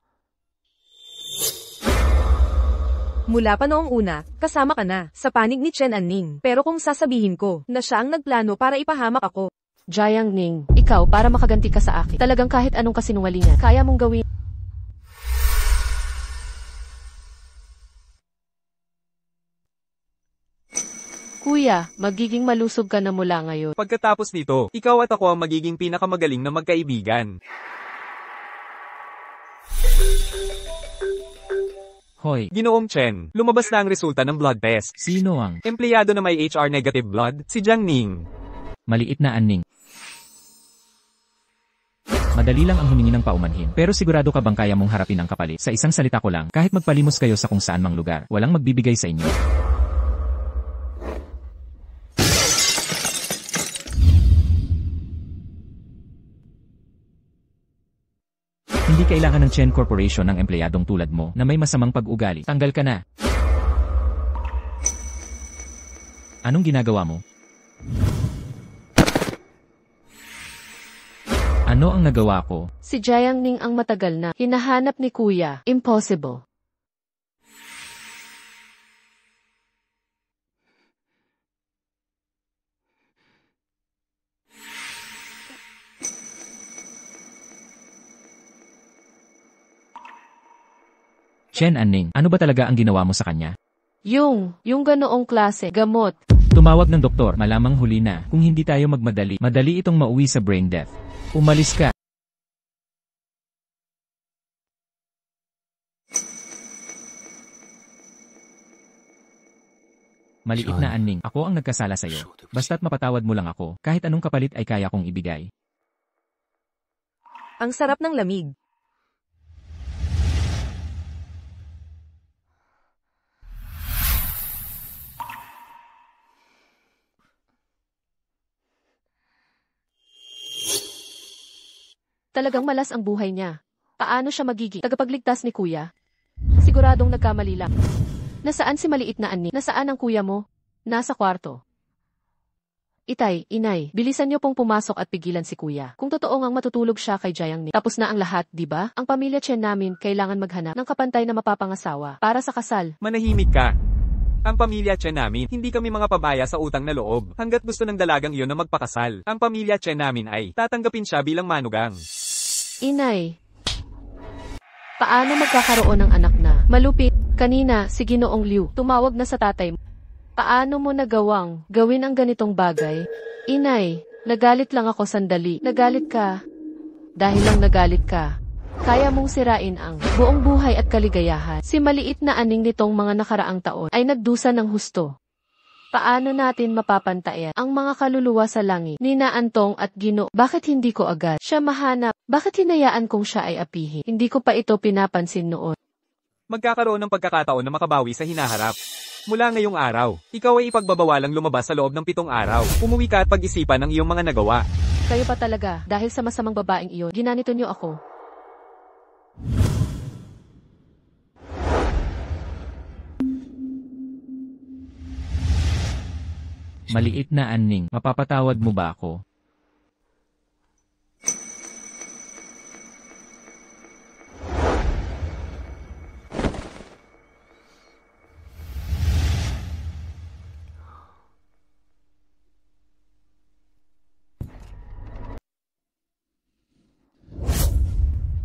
Mula pa noong una, kasama ka na sa panig ni Chen Anning. Pero kung sasabihin ko na siya ang nagplano para ipahamak ako. Jiang Ning, ikaw para makaganti ka sa akin. Talagang kahit anong kasinungalingan, kaya mong gawin. Kuya, magiging malusog ka na mula ngayon. Pagkatapos nito, ikaw at ako ang magiging pinakamagaling na magkaibigan. Hoy, Ginoong Chen, lumabas na ang resulta ng blood test. sino ang Empleyado na may HR negative blood, si Jiang Ning. maliit na Anning? Madali lang ang humingi ng paumanhin. Pero sigurado ka bang kaya mong harapin ang kapalit? Sa isang salita ko lang, kahit magpalimos kayo sa kung saan mang lugar, walang magbibigay sa inyo. kailangan ng Chen Corporation ng empleyadong tulad mo na may masamang pag-ugali. Tanggal ka na. Anong ginagawa mo? Ano ang nagawa ko? Si Jiang Ning ang matagal na hinahanap ni Kuya. Impossible. Chen Anning, ano ba talaga ang ginawa mo sa kanya? Yung ganoong klase, gamot. Tumawag ng doktor, malamang huli na. Kung hindi tayo magmadali, madali itong mauwi sa brain death. Umalis ka. Maliit na Anning, ako ang nagkasala sa'yo. Basta't mapatawad mo lang ako, kahit anong kapalit ay kaya kong ibigay. Ang sarap ng lamig. Talagang malas ang buhay niya. Paano siya magiging tagapagligtas ni Kuya? Siguradong nagkamali lang. Nasaan si maliit na Anning? Nasaan ang kuya mo? Nasa kwarto. Itay, inay, bilisan niyo pong pumasok at pigilan si Kuya. Kung totoo ngang matutulog siya kay Jiang Ning, tapos na ang lahat, di ba? Ang pamilya Chen namin kailangan maghanap ng kapantay na mapapangasawa para sa kasal. Manahimik ka. Ang pamilya Chen namin, hindi kami mga pabaya sa utang na loob. Hanggat gusto ng dalagang iyon na magpakasal, ang pamilya Chen namin ay tatanggapin siya bilang manugang. Inay, paano magkakaroon ng anak na malupit? Kanina, si Ginoong Liu, tumawag na sa tatay mo. Paano mo nagawang gawin ang ganitong bagay? Inay, nagalit lang ako sandali. Nagalit ka. Dahil lang nagalit ka, kaya mong sirain ang buong buhay at kaligayahan. Si maliit na Anning nitong mga nakaraang taon ay nagdusa ng husto. Paano natin mapapantayan ang mga kaluluwa sa langit ni na Antong at Gino? Bakit hindi ko agad siya mahanap? Bakit hinayaan kong siya ay apihin? Hindi ko pa ito pinapansin noon. Magkakaroon ng pagkakataon na makabawi sa hinaharap. Mula ngayong araw, ikaw ay ipagbabawalang lumabas sa loob ng 7 araw. Umuwi ka at pag-isipan ang iyong mga nagawa. Kayo pa talaga, dahil sa masamang babaeng iyon, ginanito niyo ako. Maliit na Anning, mapapatawad mo ba ako?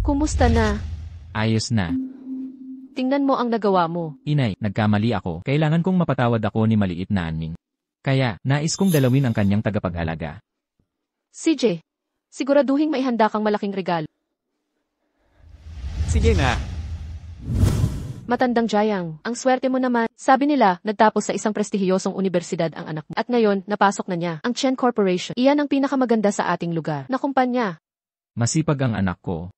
Kumusta na? Ayos na. Tingnan mo ang nagawa mo. Inay, nagkamali ako. Kailangan kong mapatawad ako ni maliit na Anning. Kaya, nais kong dalawin ang kanyang tagapag-alaga. CJ, siguraduhin maihanda kang malaking regalo. Sige na. Matandang Jiang, ang swerte mo naman. Sabi nila, nagtapos sa isang prestihiyosong universidad ang anak mo. At ngayon, napasok na niya ang Chen Corporation. Iyan ang pinakamaganda sa ating lugar na kumpanya. Masipag ang anak ko.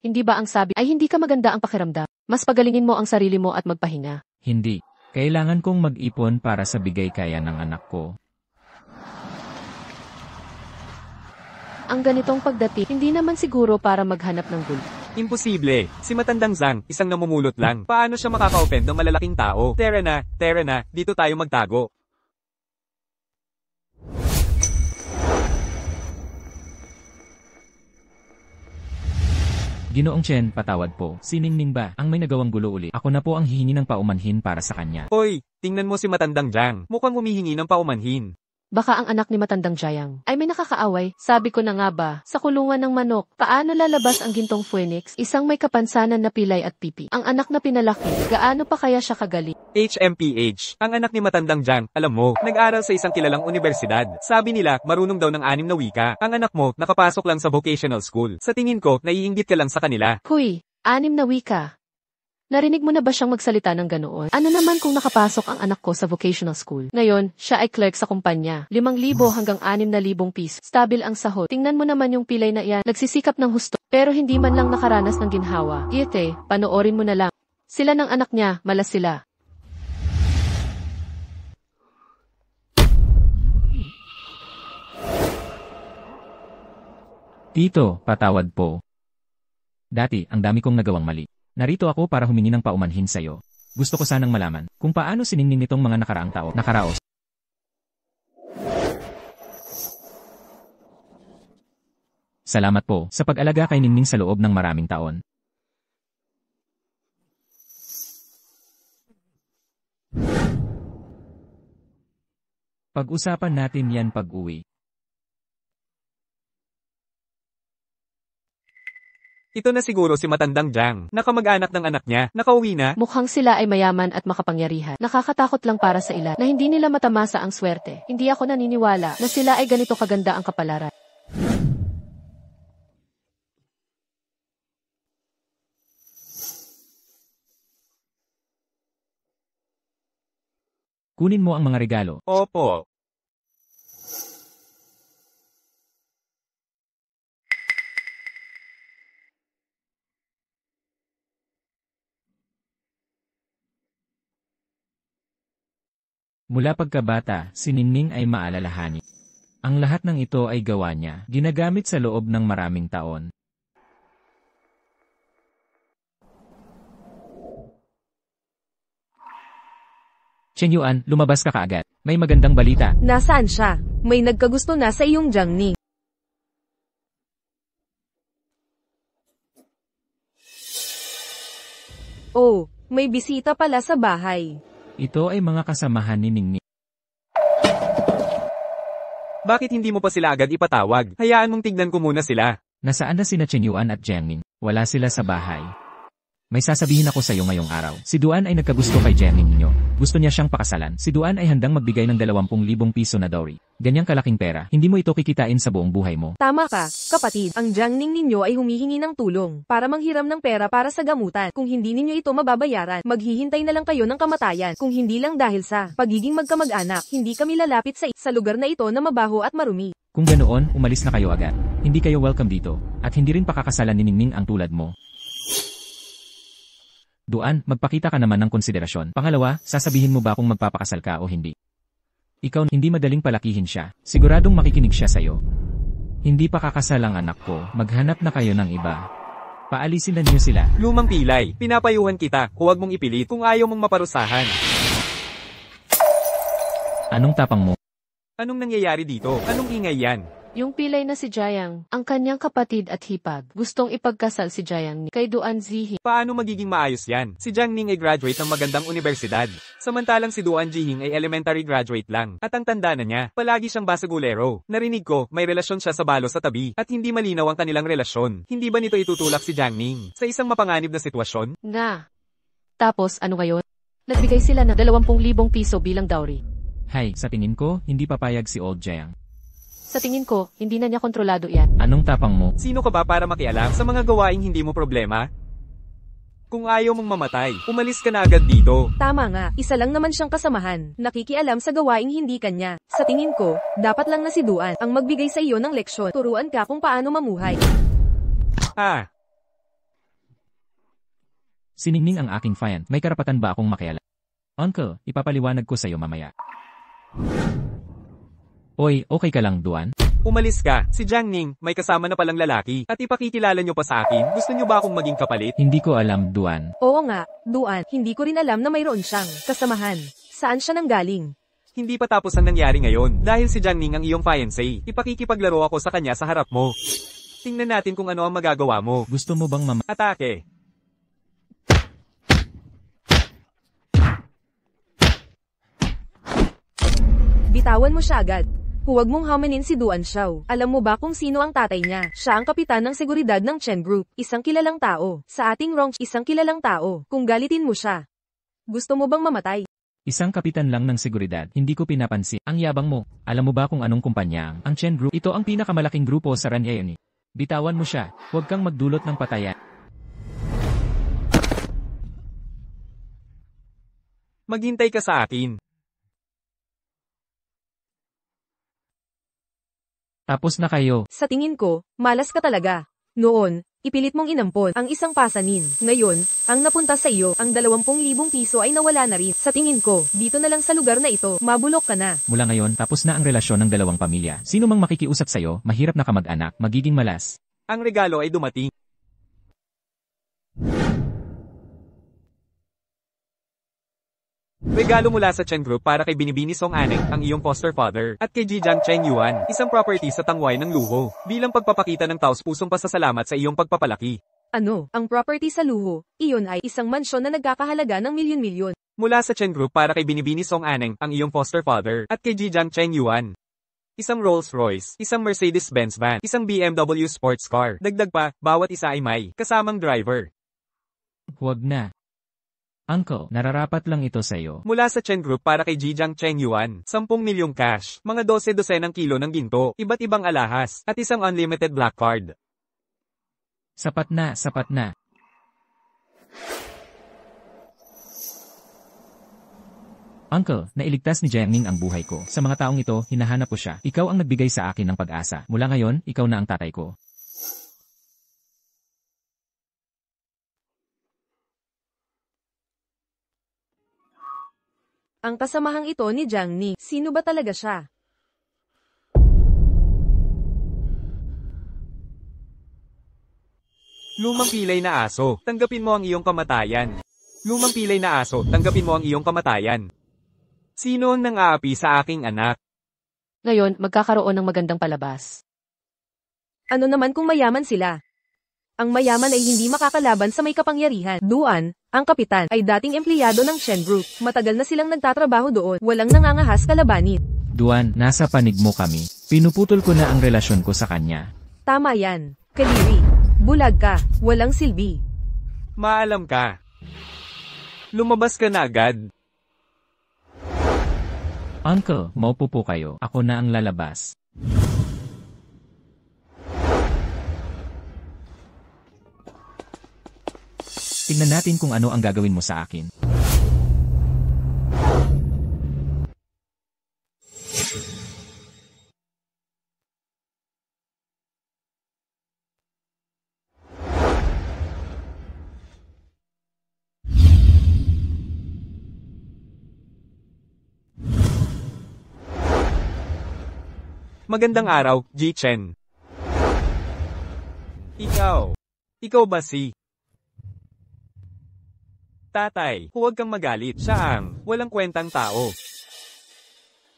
Hindi ba ang sabi ay hindi ka maganda ang pakiramdam? Mas pagalingin mo ang sarili mo at magpahinga. Hindi. Kailangan kong mag-ipon para sa bigay kaya ng anak ko. Ang ganitong pagdating, hindi naman siguro para maghanap ng gulo. Imposible. Si matandang Zhang, isang namumulot lang. Paano siya makaka-offend ng malalaking tao? Tara na, dito tayo magtago. Ginoong Chen, patawad po. Si Ningning ba ang may nagawang gulo uli? Ako na po ang hihingi ng paumanhin para sa kanya. Hoy, tingnan mo si matandang Zhang. Mukhang humihingi ng paumanhin. Baka ang anak ni matandang Jiang ay may nakakaaway. Sabi ko na nga ba, sa kulungan ng manok, paano lalabas ang gintong phoenix? Isang may kapansanan na pilay at pipi. Ang anak na pinalaki, gaano pa kaya siya kagaling? HMPH. Ang anak ni matandang Zhang, alam mo, nag-aral sa isang kilalang universidad. Sabi nila, marunong daw ng 6 na wika. Ang anak mo, nakapasok lang sa vocational school. Sa tingin ko, naiinggit ka lang sa kanila. Huy, 6 na wika. Narinig mo na ba siyang magsalita ng ganoon? Ano naman kung nakapasok ang anak ko sa vocational school? Ngayon, siya ay clerk sa kumpanya. 5,000 hanggang 6,000 piso. Stabil ang sahod. Tingnan mo naman yung pilay na iyan. Nagsisikap ng husto. Pero hindi man lang nakaranas ng ginhawa. Ite, panoorin mo na lang. Sila ng anak niya, malas sila. Tito, patawad po. Dati, ang dami kong nagawang mali. Narito ako para humingi ng paumanhin sa'yo. Gusto ko sanang malaman kung paano siningning nitong mga nakaraang tao. Nakaraos. Salamat po sa pag-alaga kay Ningning sa loob ng maraming taon. Pag-usapan natin yan pag-uwi. Ito na siguro si matandang Jiang, nakamag-anak ng anak niya, nakauwi na. Mukhang sila ay mayaman at makapangyarihan. Nakakatakot lang para sa ilan na hindi nila matamasa ang swerte. Hindi ako naniniwala na sila ay ganito kaganda ang kapalaran. Kunin mo ang mga regalo. Opo. Mula pagkabata, si Ningning ay maalalahanin. Ang lahat ng ito ay gawa niya, ginagamit sa loob ng maraming taon. Chen Yuan, lumabas ka kaagad. May magandang balita. Nasaan siya? May nagkagusto na sa iyong Jiangning. Oh, may bisita pala sa bahay. Ito ay mga kasamahan ni Ningning. Bakit hindi mo pa sila agad ipatawag? Hayaan mong tignan ko muna sila. Nasaan na sina Chen Yuan at Jiang Ning? Wala sila sa bahay. May sasabihin ako sa iyo ngayong araw. Si Duan ay nagkagusto kay Jiang Ning ninyo. Gusto niya siyang pakasalan. Si Duan ay handang magbigay ng 20,000 piso na dowry. Ganyang kalaking pera, hindi mo ito kikitain sa buong buhay mo. Tama ka, kapatid. Ang Jiangning ninyo ay humihingi ng tulong para manghiram ng pera para sa gamutan. Kung hindi ninyo ito mababayaran, maghihintay na lang kayo ng kamatayan. Kung hindi lang dahil sa pagiging magkamag-anak, hindi kami lalapit sa lugar na ito na mabaho at marumi. Kung ganoon, umalis na kayo agad. Hindi kayo welcome dito, at hindi rin pakakasalan ni Ningning ang tulad mo. Duan, magpakita ka naman ng konsiderasyon. Pangalawa, sasabihin mo ba kung magpapakasal ka o hindi? Ikaw, hindi madaling palakihin siya. Siguradong makikinig siya sa'yo. Hindi pa kakasal ang anak ko, maghanap na kayo ng iba. Paalisin na niyo sila. Lumang pilay, pinapayuhan kita, huwag mong ipilit kung ayaw mong maparusahan. Anong tapang mo? Anong nangyayari dito? Anong ingay yan? Yung pilay na si Jiang, ang kanyang kapatid at hipag, gustong ipagkasal si Jiang kay Duan Zihing. Paano magiging maayos yan? Si Jiang Ning ay graduate ng magandang universidad. Samantalang si Duan Zihing ay elementary graduate lang. At ang tanda na niya, palagi siyang basagulero. Narinig ko, may relasyon siya sa balo sa tabi. At hindi malinaw ang kanilang relasyon. Hindi ba nito itutulak si Jiang Ning sa isang mapanganib na sitwasyon? Nga. Tapos ano ngayon? Nagbigay sila ng 20,000 piso bilang dowry. Hay, sa tingin ko, hindi papayag si Old Jiang. Sa tingin ko, hindi na niya kontrolado yan. Anong tapang mo? Sino ka ba para makialam sa mga gawaing hindi mo problema? Kung ayaw mong mamatay, umalis ka na agad dito. Tama nga, isa lang naman siyang kasamahan. Nakikialam sa gawaing hindi kanya. Sa tingin ko, dapat lang na si Duan ang magbigay sa iyo ng leksyon. Turuan ka kung paano mamuhay. Ah, Si Ningning ang aking fan. May karapatan ba akong makialam? Uncle, ipapaliwanag ko sa iyo mamaya. Oy, okay ka lang, Duan? umalis ka. Si Jiang Ning, may kasama na palang lalaki. At ipakikilala nyo pa sa akin. Gusto nyo ba akong maging kapalit? Hindi ko alam, Duan. Oo nga, Duan, hindi ko rin alam na mayroon siyang kasamahan. Saan siya nanggaling? Hindi pa tapos ang nangyari ngayon. Dahil si Jiang Ning ang iyong fiancé. Ipakikipaglaro ako sa kanya sa harap mo. Tingnan natin kung ano ang magagawa mo. Gusto mo bang Atake. Bitawan mo siya agad. Huwag mong hamanin si Duan Xiao. Alam mo ba kung sino ang tatay niya? Siya ang kapitan ng seguridad ng Chen Group. Isang kilalang tao. Sa ating rank, isang kilalang tao. Kung galitin mo siya, gusto mo bang mamatay? Isang kapitan lang ng seguridad, hindi ko pinapansin. Ang yabang mo. Alam mo ba kung anong kumpanya ang Chen Group? Ito ang pinakamalaking grupo sa Ranyayoni. Bitawan mo siya. Huwag kang magdulot ng patayan. Maghintay ka sa akin. Tapos na kayo. Sa tingin ko, malas ka talaga. Noon, ipilit mong inampon ang isang pasanin. Ngayon, ang napunta sa iyo, ang 20,000 piso ay nawala na rin. Sa tingin ko, dito na lang sa lugar na ito, mabulok ka na. Mula ngayon, tapos na ang relasyon ng dalawang pamilya. Sino mang makikiusap sa'yo, mahirap na kamag-anak, magiging malas. Ang regalo ay dumating. Regalo mula sa Chen Group para kay Binibini Song Aneng, ang iyong foster father, at kay Jijiang Cheng Yuan, isang property sa Tangway ng Luho, bilang pagpapakita ng taos-pusong pasasalamat sa iyong pagpapalaki. Ano, ang property sa luho, iyon ay isang mansyon na nagkakahalaga ng milyon-milyon. Mula sa Chen Group para kay Binibini Song Aneng, ang iyong foster father, at kay Jijiang Cheng Yuan. Isang Rolls-Royce, isang Mercedes-Benz van, isang BMW sports car. Dagdag pa, bawat isa ay may kasamang driver. Huwag na. Uncle, nararapat lang ito sa'yo. Mula sa Chen Group para kay Jijiang Cheng Yuan, 10 milyong cash, mga 12 ng kilo ng ginto, iba't ibang alahas, at isang unlimited black card. Sapat na, sapat na. Uncle, nailigtas ni Jiangning ang buhay ko. Sa mga taong ito, hinahanap ko siya. Ikaw ang nagbigay sa akin ng pag-asa. Mula ngayon, ikaw na ang tatay ko. Ang kasamahang ito ni Jiang Ni, sino ba talaga siya? Lumang pilay na aso, tanggapin mo ang iyong kamatayan. Lumang pilay na aso, tanggapin mo ang iyong kamatayan. Sino ang nang-aapi sa aking anak? Ngayon, magkakaroon ng magandang palabas. Ano naman kung mayaman sila? Ang mayaman ay hindi makakalaban sa may kapangyarihan. Duan, ang kapitan, ay dating empleyado ng Chen Group. Matagal na silang nagtatrabaho doon. Walang nangangahas kalabanin. Duan, nasa panig mo kami. Pinuputol ko na ang relasyon ko sa kanya. Tama yan. Kaliri. Bulag ka. Walang silbi. Maalam ka. Lumabas ka na agad. Uncle, maupo po kayo. Ako na ang lalabas. Tingnan natin kung ano ang gagawin mo sa akin. Magandang araw, Ji Chen. Ikaw ba si Tatay? Huwag kang magalit. Siya ang walang kwentang tao.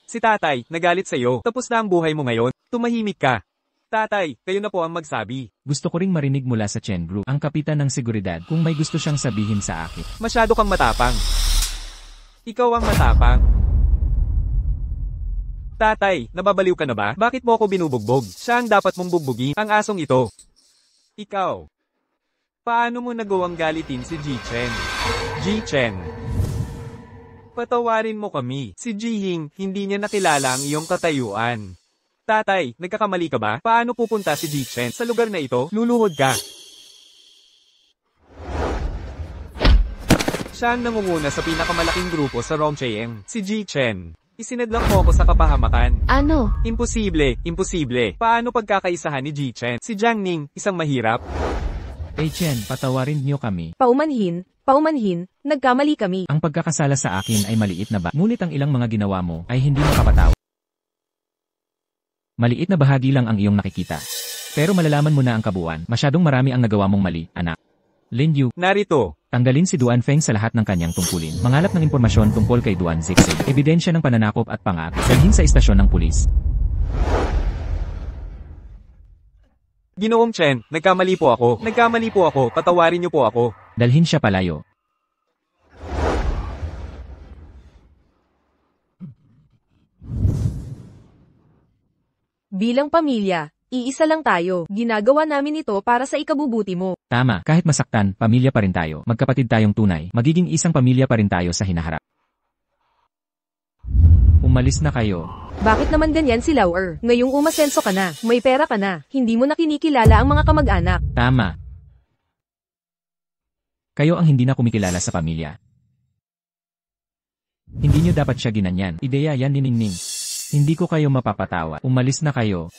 Si Tatay, nagalit sa'yo. Tapos na ang buhay mo ngayon. Tumahimik ka. Tatay, kayo na po ang magsabi. Gusto ko ring marinig mula sa Chen Group, ang kapitan ng seguridad, kung may gusto siyang sabihin sa akin. Masyado kang matapang. Ikaw ang matapang. Tatay, nababaliw ka na ba? Bakit mo ako binubugbog? Siya ang dapat mong bugbugin, ang asong ito. Ikaw. Paano mo nagawang galitin si Ji Chen? Ji Chen. Patawarin mo kami. Si Ji Hing, hindi niya nakilala ang iyong katayuan. Tatay, nagkakamali ka ba? Paano pupunta si Ji Chen sa lugar na ito? Luluhod ka. Siya ang nangunguna sa pinakamalaking grupo sa Rongcheng, si Ji Chen. Isinadlang mo ako sa kapahamakan. Ano? Imposible, imposible. Paano pagkakaisahan ni Ji Chen? Si Jiang Ning, isang mahirap. Chen, patawarin niyo kami. Paumanhin, nagkamali kami. Ang pagkakasala sa akin ay maliit na ba? Ngunit ang ilang mga ginawa mo ay hindi makapatawa. Maliit na bahagi lang ang iyong nakikita. Pero malalaman mo na ang kabuuan. Masyadong marami ang nagawa mong mali, anak. Lin Yu, Narito. tanggalin si Duan Feng sa lahat ng kanyang tungkulin. Mangalap ng impormasyon tungkol kay Duan Zixi. Ebidensya ng pananakop at pang-aapi. Dalhin sa istasyon ng pulis. Ginoong Chen, nagkamali po ako. Patawarin niyo po ako. Dalhin siya palayo. Bilang pamilya, iisa lang tayo. Ginagawa namin ito para sa ikabubuti mo. Tama, kahit masaktan, pamilya pa rin tayo. Magkapatid tayong tunay. Magiging isang pamilya pa rin tayo sa hinaharap. Umalis na kayo. Bakit naman ganyan si Lauer? Ngayong umasenso ka na, may pera ka na, hindi mo na kinikilala ang mga kamag-anak. Tama. Kayo ang hindi na kumikilala sa pamilya. Hindi niyo dapat siya ginanyan. Ideya yan ni Ningning. Hindi ko kayo mapapatawa. Umalis na kayo.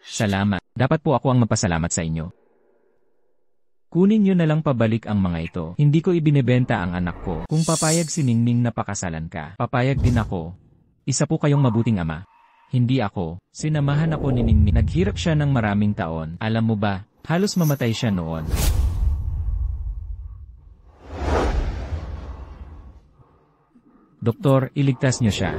Salamat. Dapat po ako ang magpasalamat sa inyo. Kunin niyo na lang pabalik ang mga ito. Hindi ko ibinebenta ang anak ko. Kung papayag si Ningning na pakasalan ka, papayag din ako. Isa po kayong mabuting ama. Hindi ako. Sinamahan ako ni Ningning. Naghirap siya ng maraming taon. Alam mo ba, halos mamatay siya noon. Doktor, iligtas niyo siya.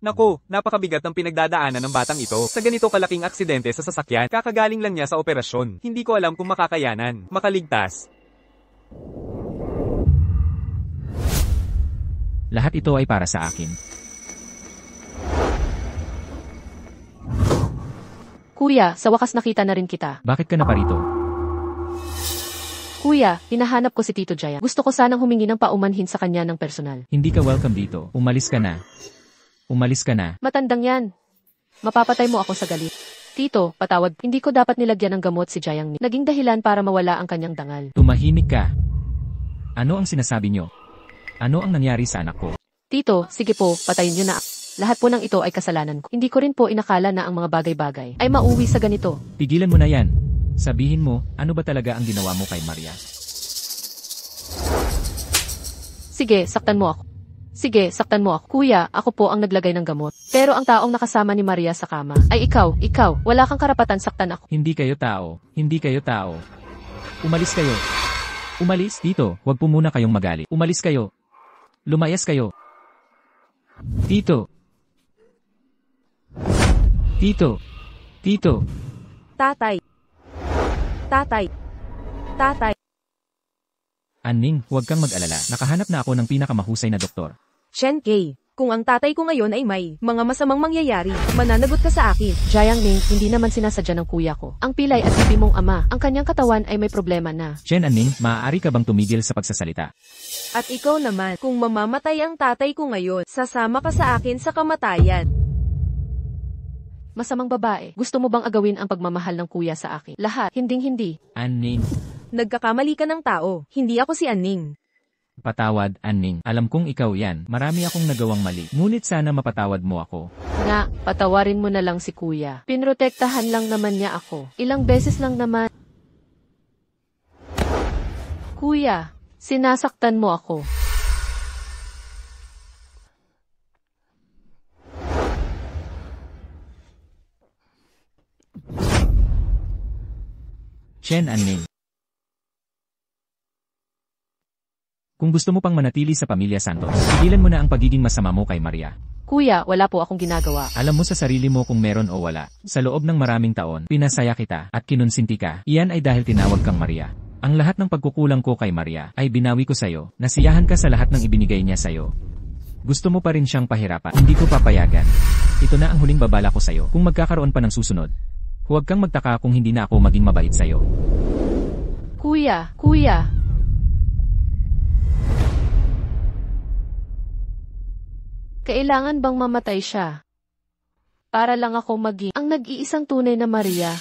Naku, napakabigat ng pinagdadaanan ng batang ito. Sa ganito kalaking aksidente sa sasakyan, kakagaling lang niya sa operasyon. Hindi ko alam kung makakayanan, makaligtas. Lahat ito ay para sa akin. Kuya, sa wakas nakita na rin kita. Bakit ka na parito? Kuya, hinahanap ko si Tito Jaya. Gusto ko sanang humingi ng paumanhin sa kanya ng personal. Hindi ka welcome dito. Umalis ka na. Umalis ka na. Matandang yan. Mapapatay mo ako sa galit. Tito, patawad. Hindi ko dapat nilagyan ng gamot si Jayang. Naging dahilan para mawala ang kanyang dangal. Tumahimik ka. Ano ang sinasabi niyo? Ano ang nangyari sa anak ko? Tito, sige po, patayin niyo na. Lahat po ng ito ay kasalanan ko. Hindi ko rin po inakala na ang mga bagay-bagay ay mauwi sa ganito. Tigilan mo na yan. Sabihin mo, ano ba talaga ang ginawa mo kay Maria? Sige, saktan mo ako. Sige, saktan mo ako. Kuya, ako po ang naglagay ng gamot. Pero ang taong nakasama ni Maria sa kama ay ikaw. Wala kang karapatan saktan ako. Hindi kayo tao. Hindi kayo tao. Umalis kayo. Umalis, Tito. Huwag po muna kayong magalit. Umalis kayo. Lumayas kayo. Tito. Tito. Tito. Tatay. Tatay. Tatay. Anning, huwag kang mag-alala. Nakahanap na ako ng pinakamahusay na doktor. Chen K, kung ang tatay ko ngayon ay may mga masamang mangyayari, mananagot ka sa akin. Jayang Ning, hindi naman sinasadya ng kuya ko. Ang pilay at bibi mong ama, ang kanyang katawan ay may problema na. Chen Anning, maaari ka bang tumigil sa pagsasalita? At ikaw naman, kung mamamatay ang tatay ko ngayon, sasama ka sa akin sa kamatayan. Masamang babae, gusto mo bang agawin ang pagmamahal ng kuya sa akin? Lahat, hinding-hindi. Anning. Nagkakamali ka ng tao, hindi ako si Anning. Patawad, Anning. Alam kong ikaw yan. Marami akong nagawang mali. Ngunit sana mapatawad mo ako. Nga, patawarin mo na lang si kuya. Pinrotektahan lang naman niya ako. Ilang beses lang naman. Kuya, sinasaktan mo ako. Chen Anning. Kung gusto mo pang manatili sa pamilya Santos, tigilan mo na ang pagiging masama mo kay Maria. Kuya, wala po akong ginagawa. Alam mo sa sarili mo kung meron o wala. Sa loob ng maraming taon, pinasaya kita at kinonsinti ka. Iyan ay dahil tinawag kang Maria. Ang lahat ng pagkukulang ko kay Maria ay binawi ko sa'yo. Nasiyahan ka sa lahat ng ibinigay niya sa'yo. Gusto mo pa rin siyang pahirapan. Hindi ko papayagan. Ito na ang huling babala ko sa'yo. Kung magkakaroon pa ng susunod, huwag kang magtaka kung hindi na ako maging mabait sa'yo. Kuya. Kailangan bang mamatay siya? Para lang ako maging ang nag-iisang tunay na Maria.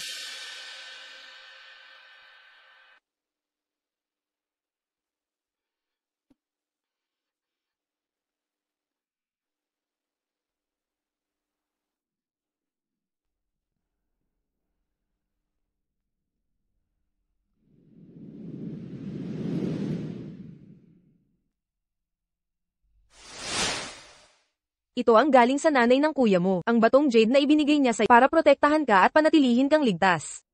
Ito ang galing sa nanay ng kuya mo, ang batong jade na ibinigay niya sa'yo para protektahan ka at panatilihin kang ligtas.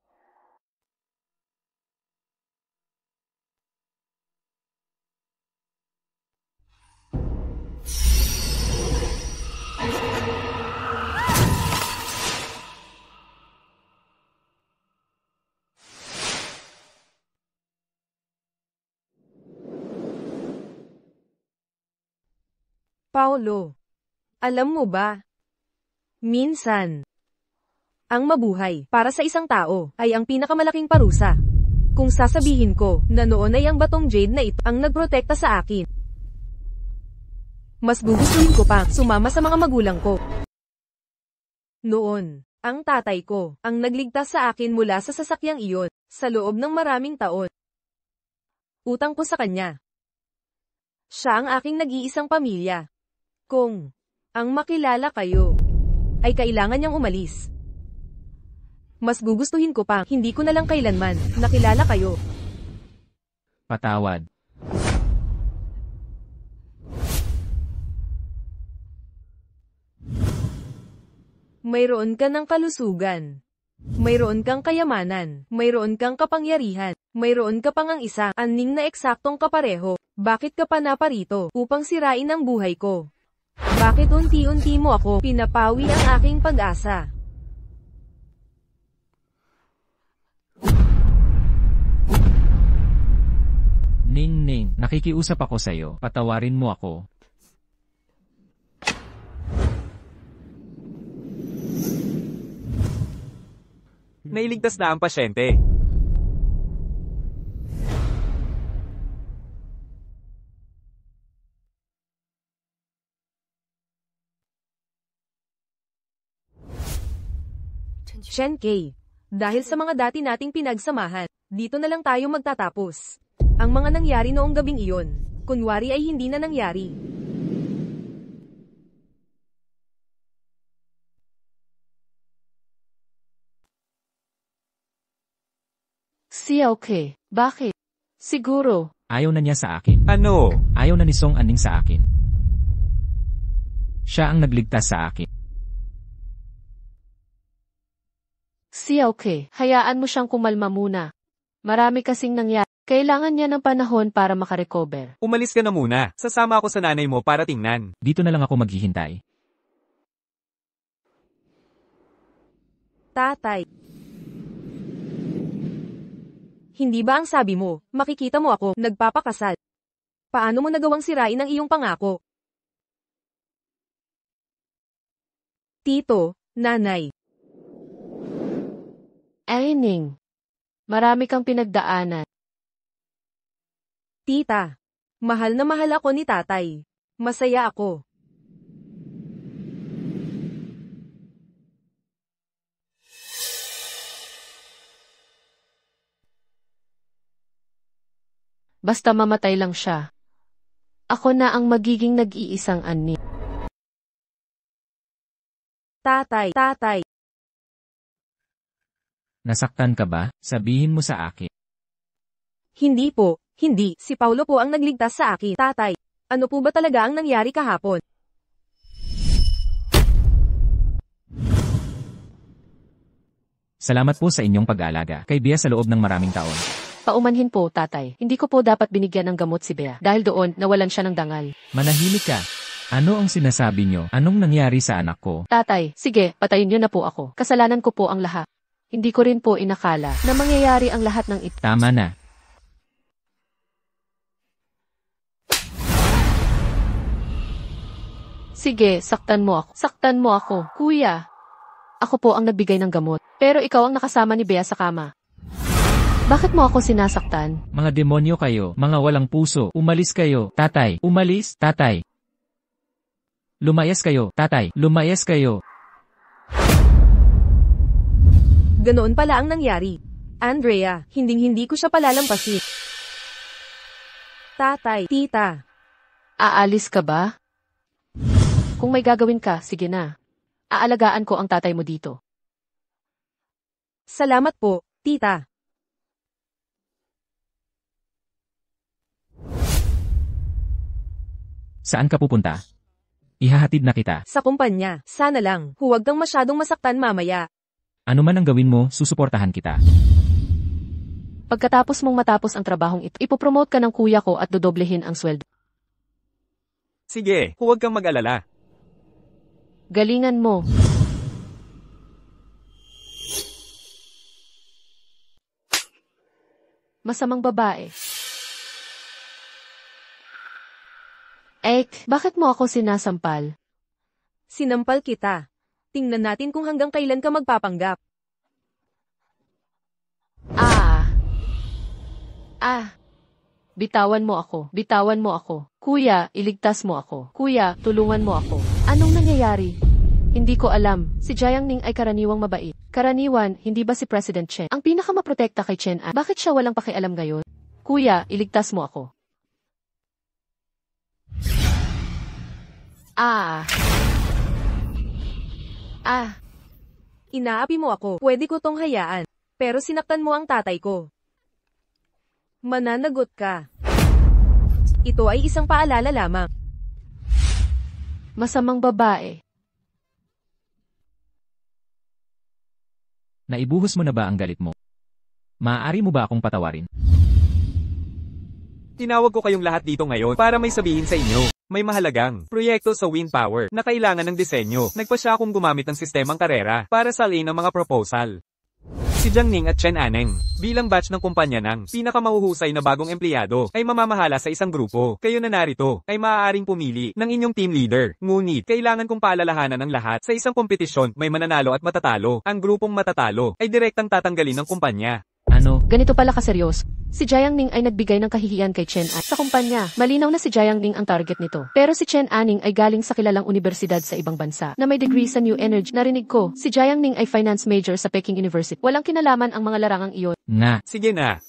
Paolo, alam mo ba? Minsan, ang mabuhay para sa isang tao ay ang pinakamalaking parusa. Kung sasabihin ko na noon ay ang batong jade na ito ang nagprotekta sa akin, mas gugustuhin ko pa sumama sa mga magulang ko. Noon, ang tatay ko ang nagligtas sa akin mula sa sasakyang iyon sa loob ng maraming taon. Utang ko sa kanya. Siya ang aking nag-iisang pamilya. Kung ang makilala kayo, ay kailangan niyang umalis. Mas gugustuhin ko pang hindi ko na lang kailanman nakilala kayo. Patawad. Mayroon ka ng kalusugan. Mayroon kang kayamanan. Mayroon kang kapangyarihan. Mayroon ka pang ang isa, aning na eksaktong kapareho. Bakit ka pa naparito? Upang sirain ang buhay ko. Bakit unti-unti mo ako pinapawi ang aking pag-asa? Ning, nakikiusap ako sa'yo. Patawarin mo ako. Nailigtas na ang pasyente. Shen-Kei, dahil sa mga dati nating pinagsamahan, dito na lang tayo magtatapos. Ang mga nangyari noong gabing iyon, kunwari ay hindi na nangyari. Okay, bakit? Siguro. Ayaw na niya sa akin. Ano? Ayaw na ni Song Aning sa akin. Siya ang nagligtas sa akin. Okay, hayaan mo siyang kumalma muna. Marami kasing nangyari. Kailangan niya ng panahon para makarecover. Umalis ka na muna. Sasama ako sa nanay mo para tingnan. Dito na lang ako maghihintay. Tatay. Hindi ba ang sabi mo, makikita mo ako, nagpapakasal? Paano mo nagawang sirain ang iyong pangako? Tito, nanay. Ning, marami kang pinagdaanan. Tita, mahal na mahal ako ni tatay. Masaya ako. Basta mamatay lang siya. Ako na ang magiging nag-iisang ani. Tatay. Nasaktan ka ba? Sabihin mo sa akin. Hindi po, hindi. Si Paulo po ang nagligtas sa akin. Tatay, ano po ba talaga ang nangyari kahapon? Salamat po sa inyong pag-aalaga kay Bea sa loob ng maraming taon. Paumanhin po, tatay. Hindi ko po dapat binigyan ng gamot si Bea. Dahil doon, nawalan siya ng dangal. Manahimik ka. Ano ang sinasabi nyo? Anong nangyari sa anak ko? Tatay, sige, patayin niyo na po ako. Kasalanan ko po ang lahat. Hindi ko rin po inakala na mangyayari ang lahat ng ito. Tama na. Sige, saktan mo ako. Saktan mo ako, kuya. Ako po ang nagbigay ng gamot. Pero ikaw ang nakasama ni Bea sa kama. Bakit mo ako sinasaktan? Mga demonyo kayo, mga walang puso. Umalis kayo, tatay. Umalis, tatay. Lumayas kayo, tatay. Lumayas kayo. Ganoon pala ang nangyari. Andrea, hinding-hindi ko siya palalampasin. Tatay, tita. Aalis ka ba? Kung may gagawin ka, sige na. Aalagaan ko ang tatay mo dito. Salamat po, tita. Saan ka pupunta? Ihahatid na kita. Sa kumpanya, sana lang, huwag kang masyadong masaktan mamaya. Ano man ang gawin mo, susuportahan kita. Pagkatapos mong matapos ang trabahong ito, ipopromote ka ng kuya ko at dodoblehin ang sweldo. Sige, huwag kang mag-alala. Galingan mo. Masamang babae. Bakit mo ako sinasampal? Sinampal kita. Tingnan natin kung hanggang kailan ka magpapanggap. Bitawan mo ako. Bitawan mo ako. Kuya, iligtas mo ako. Kuya, tulungan mo ako. Anong nangyayari? Hindi ko alam. Si Jiang Ning ay karaniwang mabait. Karaniwan, hindi ba si President Chen ang pinakamaprotekta kay Chen An? Bakit siya walang pakialam ngayon? Kuya, iligtas mo ako. Inaapi mo ako, pwede ko tong hayaan. Pero sinaktan mo ang tatay ko. Mananagot ka. Ito ay isang paalala lamang. Masamang babae. Naibuhos mo na ba ang galit mo? Maaari mo ba akong patawarin? Tinawag ko kayong lahat dito ngayon para may sabihin sa inyo. May mahalagang proyekto sa wind power na kailangan ng disenyo. Nagpa siya akong gumamit ng sistemang karera para salin ang mga proposal. Si Jiang Ning at Chen Aneng, bilang batch ng kumpanya ng pinakamahuhusay na bagong empleyado, ay mamamahala sa isang grupo. Kayo na narito ay maaaring pumili ng inyong team leader. Ngunit, kailangan kong paalalahanan ng lahat sa isang kompetisyon may mananalo at matatalo. Ang grupong matatalo ay direktang tatanggalin ng kumpanya. Ano? Ganito pala kaseryoso. Si Jiang Ning ay nagbigay ng kahihiyan kay Chen An sa kumpanya. Malinaw na si Jiang Ning ang target nito. Pero si Chen Aning ay galing sa kilalang universidad sa ibang bansa na may degree sa New Energy. Narinig ko, si Jiang Ning ay finance major sa Peking University. Walang kinalaman ang mga larangang iyon. Nga. Sige na.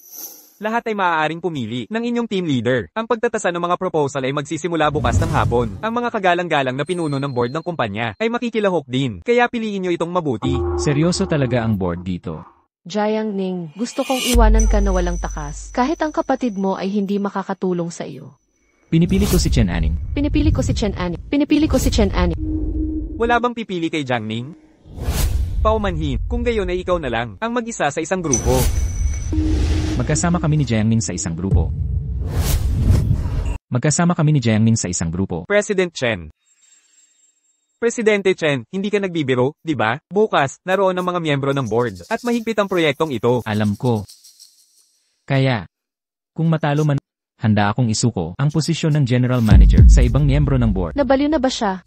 Lahat ay maaaring pumili ng inyong team leader. Ang pagtatasa ng mga proposal ay magsisimula bukas ng hapon. Ang mga kagalang-galang na pinuno ng board ng kumpanya ay makikilahok din. Kaya piliin nyo itong mabuti. Seryoso talaga ang board dito. Jiang Ning, gusto kong iwanan ka na walang takas. Kahit ang kapatid mo ay hindi makakatulong sa iyo. Pinipili ko si Chen Aning. Pinipili ko si Chen Aning. Pinipili ko si Chen Aning. Wala bang pipili kay Jiang Ning? Paumanhin, kung gayon ay ikaw na lang ang mag-isa sa isang grupo. Magkasama kami ni Jiang Ning sa isang grupo. Magkasama kami ni Jiang Ning sa isang grupo. President Chen. Presidente Chen, hindi ka nagbibiro, di ba? Bukas, naroon ang mga miyembro ng board at mahigpit ang proyektong ito. Alam ko. Kaya, kung matalo man, handa akong isuko ang posisyon ng general manager sa ibang miyembro ng board. Nabaliw na ba siya?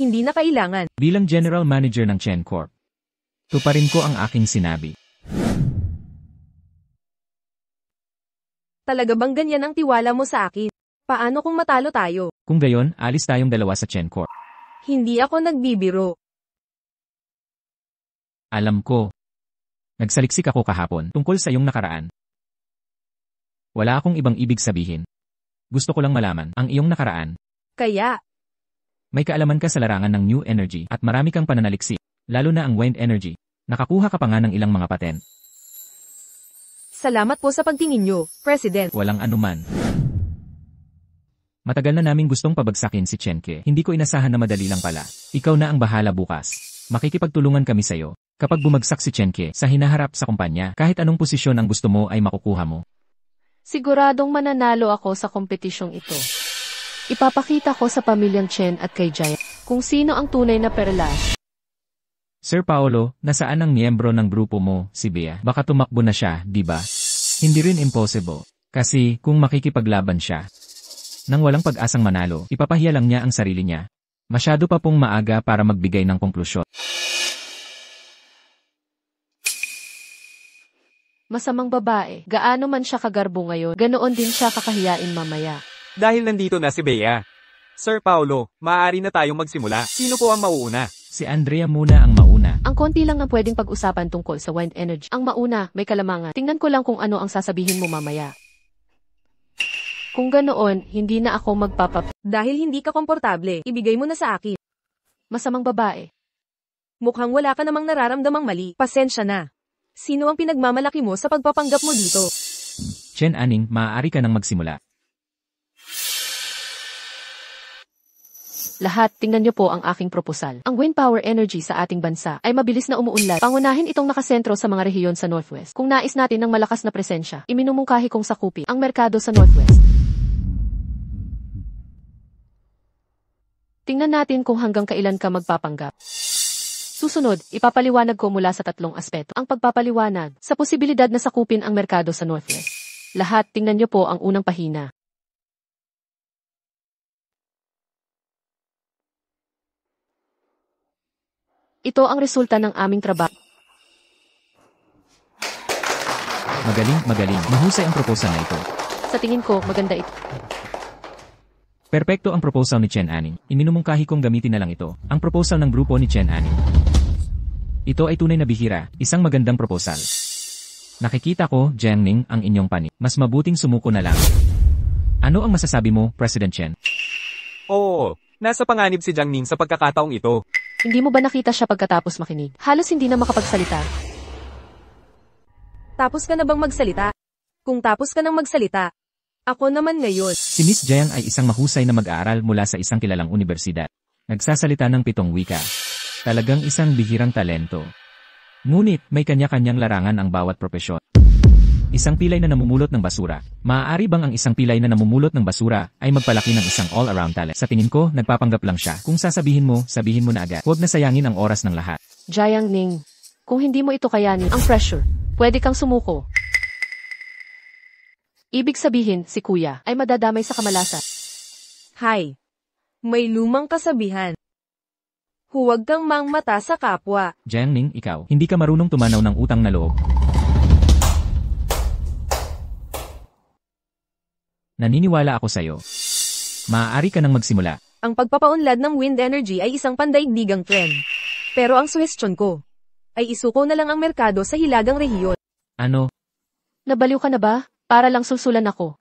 Hindi na kailangan. Bilang general manager ng Chen Corp, tuparin ko ang aking sinabi. Talaga bang ganyan ang tiwala mo sa akin? Paano kung matalo tayo? Kung gayon, alis tayong dalawa sa Chen Corp. Hindi ako nagbibiro. Alam ko. Nagsaliksik ako kahapon tungkol sa iyong nakaraan. Wala akong ibang ibig sabihin. Gusto ko lang malaman ang iyong nakaraan. Kaya, May kaalaman ka sa larangan ng new energy at marami kang pananaliksik, lalo na ang wind energy. Nakakuha ka pa nga ng ilang mga patent. salamat po sa pagtingin nyo, President. Walang anuman. Matagal na naming gustong pabagsakin si Chenke. Hindi ko inasahan na madali lang pala. Ikaw na ang bahala bukas. Makikipagtulungan kami sa'yo. Kapag bumagsak si Chenke sa hinaharap sa kumpanya, kahit anong posisyon ang gusto mo ay makukuha mo. Siguradong mananalo ako sa kompetisyong ito. Ipapakita ko sa pamilyang Chen at kay Jaya kung sino ang tunay na perlas. Sir Paolo, nasaan ang miyembro ng grupo mo, si Bea? Baka tumakbo na siya, di ba? Hindi rin impossible. Kasi, kung makikipaglaban siya, nang walang pag-asang manalo, ipapahiya lang niya ang sarili niya. Masyado pa pong maaga para magbigay ng konklusyon. Masamang babae, gaano man siya kagarbo ngayon, ganoon din siya kakahiyain mamaya. Dahil nandito na si Bea. Sir Paulo, maaari na tayong magsimula. Sino po ang mauuna? Si Andrea muna ang mauna. Ang konti lang ang pwedeng pag-usapan tungkol sa wind energy. Ang mauna, may kalamangan. Tingnan ko lang kung ano ang sasabihin mo mamaya. Kung ganoon, hindi na ako Dahil hindi ka komportable, ibigay mo na sa akin. Masamang babae. Mukhang wala ka namang nararamdamang mali. Pasensya na. Sino ang pinagmamalaki mo sa pagpapanggap mo dito? Chen Aning, maaari ka nang magsimula. Lahat, tingnan niyo po ang aking proposal. Ang wind power energy sa ating bansa ay mabilis na umuunlad. Pangunahin itong nakasentro sa mga rehiyon sa Northwest. Kung nais natin ng malakas na presensya, iminumungkahi kong sakupin ang merkado sa Northwest. Tingnan natin kung hanggang kailan ka magpapanggap. Susunod, ipapaliwanag ko mula sa tatlong aspeto. Ang pagpapaliwanag sa posibilidad na sakupin ang merkado sa Northwest. Lahat, tingnan niyo po ang unang pahina. Ito ang resulta ng aming trabaho. Magaling. Mahusay ang proposal na ito. Sa tingin ko, maganda ito. Perpekto ang proposal ni Chen Aning. Iminumungkahi kong gamitin na lang ito. Ang proposal ng grupo ni Chen Aning. Ito ay tunay na bihira, isang magandang proposal. Nakikita ko, Jiang Ning, ang inyong pani. Mas mabuting sumuko na lang. Ano ang masasabi mo, President Chen? Oo, nasa panganib si Jiang Ning sa pagkakataong ito. Hindi mo ba nakita siya pagkatapos makinig? Halos hindi na makapagsalita. Tapos ka na bang magsalita? Kung tapos ka nang magsalita, ako naman ngayon. Si Miss Jiang ay isang mahusay na mag-aaral mula sa isang kilalang universidad. Nagsasalita ng 7 wika. Talagang isang bihirang talento. Ngunit, may kanya-kanyang larangan ang bawat propesyon. Isang pilay na namumulot ng basura. Maaari bang ang isang pilay na namumulot ng basura ay magpalaki ng isang all-around talent? Sa tingin ko, nagpapanggap lang siya. Kung sasabihin mo na agad. Huwag na sayangin ang oras ng lahat. Jiang Ning, kung hindi mo ito kayanin, ang pressure, pwede kang sumuko. Ibig sabihin, si Kuya ay madadamay sa kamalasan. Hay. May lumang kasabihan. Huwag kang mangmata sa kapwa. Jiang Ning, ikaw, hindi ka marunong tumanaw ng utang na loob. Naniniwala ako sa'yo. Maaari ka nang magsimula. Ang pagpapaunlad ng wind energy ay isang pandaigdigang trend. Pero ang suhestyon ko ay isuko na lang ang merkado sa hilagang rehiyon. Ano? Nabaliw ka na ba? Para lang susulan ako.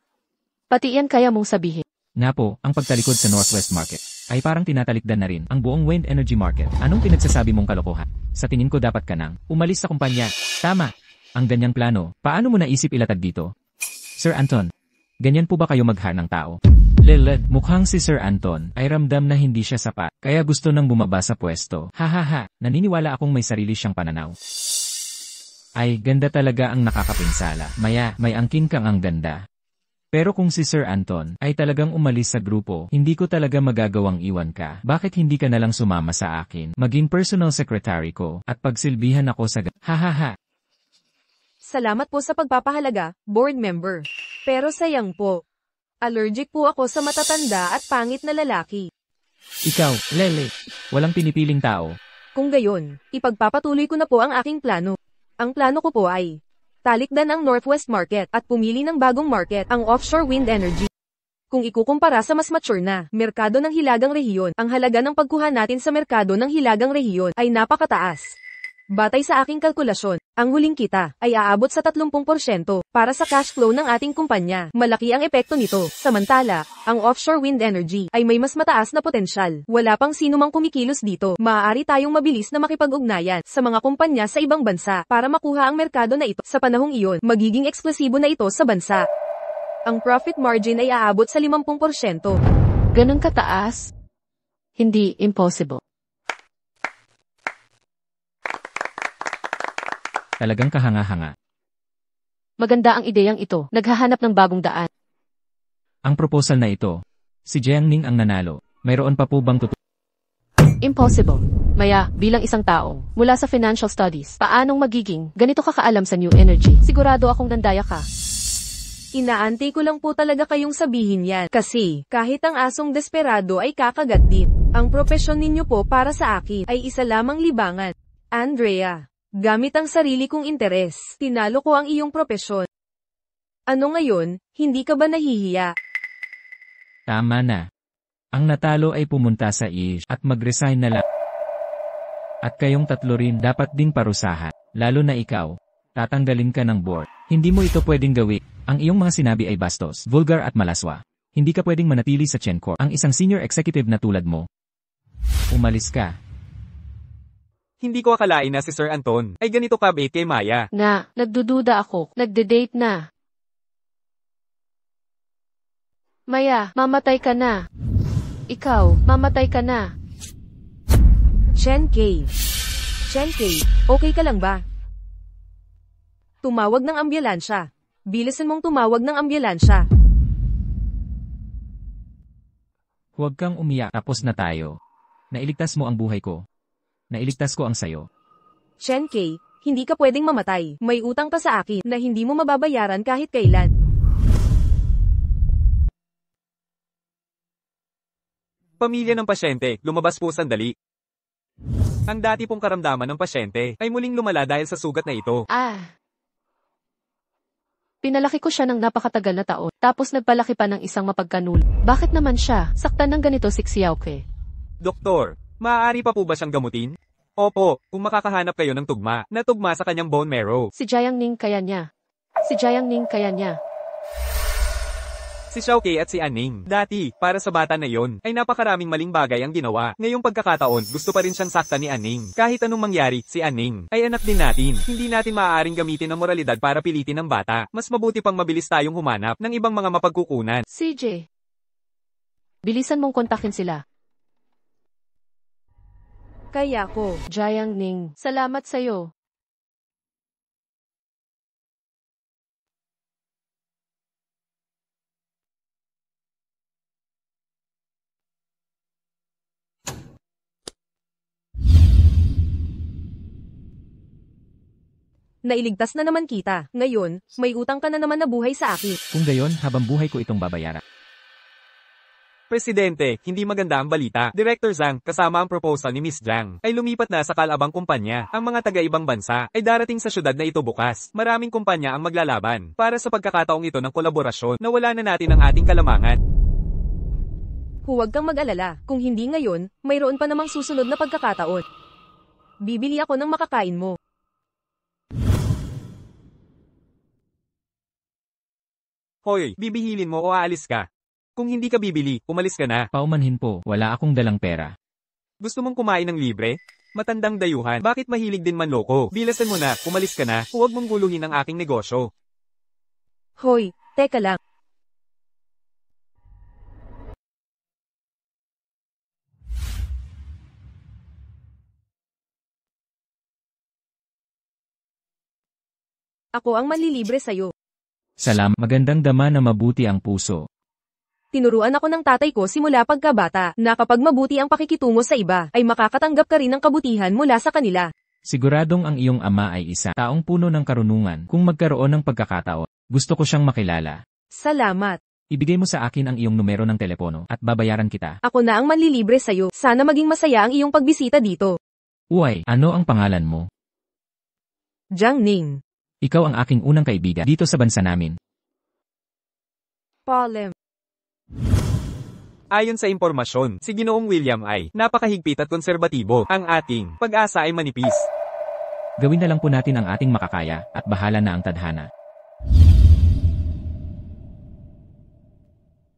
Pati yan kaya mong sabihin. Nga po, ang pagtalikod sa Northwest Market ay parang tinatalikdan na rin ang buong wind energy market. Anong pinagsasabi mong kalokohan? Sa tingin ko dapat ka nang umalis sa kumpanya. Tama. Ang ganyang plano, paano mo naisip ilatag dito? Sir Anton, ganyan po ba kayo mag-hire ng tao? Lilad, mukhang si Sir Anton ay ramdam na hindi siya sapat, kaya gusto nang bumaba sa pwesto. Hahaha, naniniwala akong may sarili siyang pananaw. Ay, ganda talaga ang nakakapinsala. Maya, may angkin kang ang ganda. Pero kung si Sir Anton ay talagang umalis sa grupo, hindi ko talaga magagawang iwan ka. Bakit hindi ka nalang sumama sa akin, maging personal secretary ko, at pagsilbihan ako sa hahaha. Salamat po sa pagpapahalaga, board member. Pero sayang po. Allergic po ako sa matatanda at pangit na lalaki. Ikaw, Lele, walang pinipiling tao. Kung gayon, ipagpapatuloy ko na po ang aking plano. Ang plano ko po ay talikdan ang Northwest Market at pumili ng bagong market, ang offshore wind energy. Kung ikukumpara sa mas mature na merkado ng hilagang rehiyon, ang halaga ng pagkuha natin sa merkado ng hilagang rehiyon ay napakataas. Batay sa aking kalkulasyon, ang huling kita ay aabot sa 30% para sa cash flow ng ating kumpanya. Malaki ang epekto nito. Samantala, ang offshore wind energy ay may mas mataas na potensyal. Wala pang sino mang kumikilos dito. Maaari tayong mabilis na makipag-ugnayan sa mga kumpanya sa ibang bansa para makuha ang merkado na ito. Sa panahong iyon, magiging eksklusibo na ito sa bansa. Ang profit margin ay aabot sa 50%. Ganun kataas? Hindi impossible. Talagang kahanga-hanga. Maganda ang ideyang ito. Naghahanap ng bagong daan. Ang proposal na ito, si Jiang Ning ang nanalo. Mayroon pa po bang Impossible. Maya, bilang isang tao, mula sa financial studies, paanong magiging ganito ka kaalam sa new energy? Sigurado akong nandaya ka. Inaantay ko lang po talaga kayong sabihin yan. Kasi, kahit ang asong desperado ay kakagat din. Ang propesyon ninyo po para sa akin ay isa lamang libangan. Andrea, gamit ang sarili kong interes, tinalo ko ang iyong propesyon. Ano ngayon, hindi ka ba nahihiya? Tama na. Ang natalo ay pumunta sa ish at mag-resign na lang. At kayong tatlo rin dapat ding parusahan, lalo na ikaw. Tatanggalin ka ng board. Hindi mo ito pwedeng gawin. Ang iyong mga sinabi ay bastos, vulgar at malaswa. Hindi ka pwedeng manatili sa Chencor. Ang isang senior executive na tulad mo. Umalis ka. Hindi ko akalain na si Sir Anton ay ganito kabait kay Maya. Na, nagdududa ako. Nagde-date na. Maya, mamatay ka na. Ikaw, mamatay ka na. Chen K. Okay ka lang ba? Tumawag ng ambulansya. Bilisan mong tumawag ng ambulansya. Huwag kang umiyak. Tapos na tayo. Nailigtas mo ang buhay ko. Nailigtas ko ang sayo. Chen K, hindi ka pwedeng mamatay. May utang pa sa akin na hindi mo mababayaran kahit kailan. Pamilya ng pasyente, lumabas po sandali. Ang dati pong karamdaman ng pasyente ay muling lumala dahil sa sugat na ito. Pinalaki ko siya ng napakatagal na taon, tapos nagpalaki pa ng isang mapagkanul. Bakit naman siya saktan ng ganito si Xiaoke? Doktor, maaari pa po ba siyang gamutin? Opo, kung makakahanap kayo ng tugma, na tugma sa kanyang bone marrow. Si Jiang Ning kaya niya. Si Xiaokei at si Anning. Dati, para sa bata na yon, ay napakaraming maling bagay ang ginawa. Ngayong pagkakataon, gusto pa rin siyang saktan ni Anning. Kahit anong mangyari, si Anning ay anak din natin. Hindi natin maaaring gamitin ang moralidad para pilitin ang bata. Mas mabuti pang mabilis tayong humanap ng ibang mga mapagkukunan. CJ. Bilisan mong kontakin sila. Kaya ko. Jiang Ning, salamat sa'yo. Nailigtas na naman kita. Ngayon, may utang ka na naman na buhay sa akin. Kung gayon, habang buhay ko itong babayaran. Presidente, hindi maganda ang balita. Director Zhang, kasama ang proposal ni Miss Zhang, ay lumipat na sa kalabang kumpanya. Ang mga taga-ibang bansa ay darating sa syudad na ito bukas. Maraming kumpanya ang maglalaban. Para sa pagkakataong ito ng kolaborasyon, nawala na natin ang ating kalamangan. Huwag kang mag-alala. Kung hindi ngayon, mayroon pa namang susunod na pagkakataon. Bibili ako ng makakain mo. Hoy, bibihilin mo o aalis ka? Kung hindi ka bibili, umalis ka na. Paumanhin po, wala akong dalang pera. Gusto mong kumain ng libre? Matandang dayuhan, bakit mahilig din manloko? Bilasan mo na, umalis ka na, huwag mong guluhin ang aking negosyo. Hoy, teka lang. Ako ang manlilibre sa'yo. Magandang dama na mabuti ang puso. Tinuruan ako ng tatay ko simula pagkabata na kapag mabuti ang pakikitungo sa iba, ay makakatanggap ka rin ng kabutihan mula sa kanila. Siguradong ang iyong ama ay isa taong puno ng karunungan. Kung magkaroon ng pagkakataon, gusto ko siyang makilala. Salamat. Ibigay mo sa akin ang iyong numero ng telepono at babayaran kita. Ako na ang manlilibre sa'yo. Sana maging masaya ang iyong pagbisita dito. Uy, ano ang pangalan mo? Jiang Ning. Ikaw ang aking unang kaibigan dito sa bansa namin. Palem. Ayon sa impormasyon, si Ginoong William ay napakahigpit at konserbatibo. Ang ating pag-asa ay manipis. Gawin na lang po natin ang ating makakaya at bahala na ang tadhana.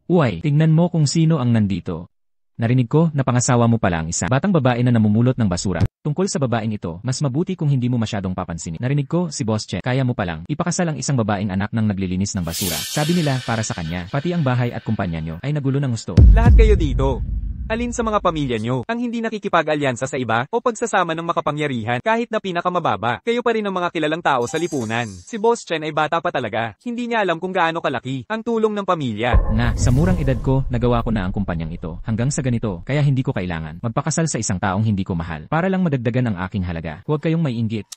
Uy, tingnan mo kung sino ang nandito. Narinig ko na pangasawa mo pala ang isa. Batang babae na namumulot ng basura. Tungkol sa babaeng ito, mas mabuti kung hindi mo masyadong papansinin. Narinig ko, si Boss Chen, kaya mo palang ipakasal ang isang babaeng anak ng naglilinis ng basura. Sabi nila, para sa kanya, pati ang bahay at kumpanya nyo ay nagulo ng gusto. Lahat kayo dito. Alin sa mga pamilya nyo ang hindi nakikipag-alyansa sa iba o pagsasama ng makapangyarihan kahit na pinakamababa? Kayo pa rin ang mga kilalang tao sa lipunan. Si Boss Chen ay bata pa talaga. Hindi niya alam kung gaano kalaki ang tulong ng pamilya. Sa murang edad ko, nagawa ko na ang kumpanyang ito. Hanggang sa ganito, kaya hindi ko kailangan magpakasal sa isang taong hindi ko mahal. Para lang madagdagan ang aking halaga. Huwag kayong maiinggit.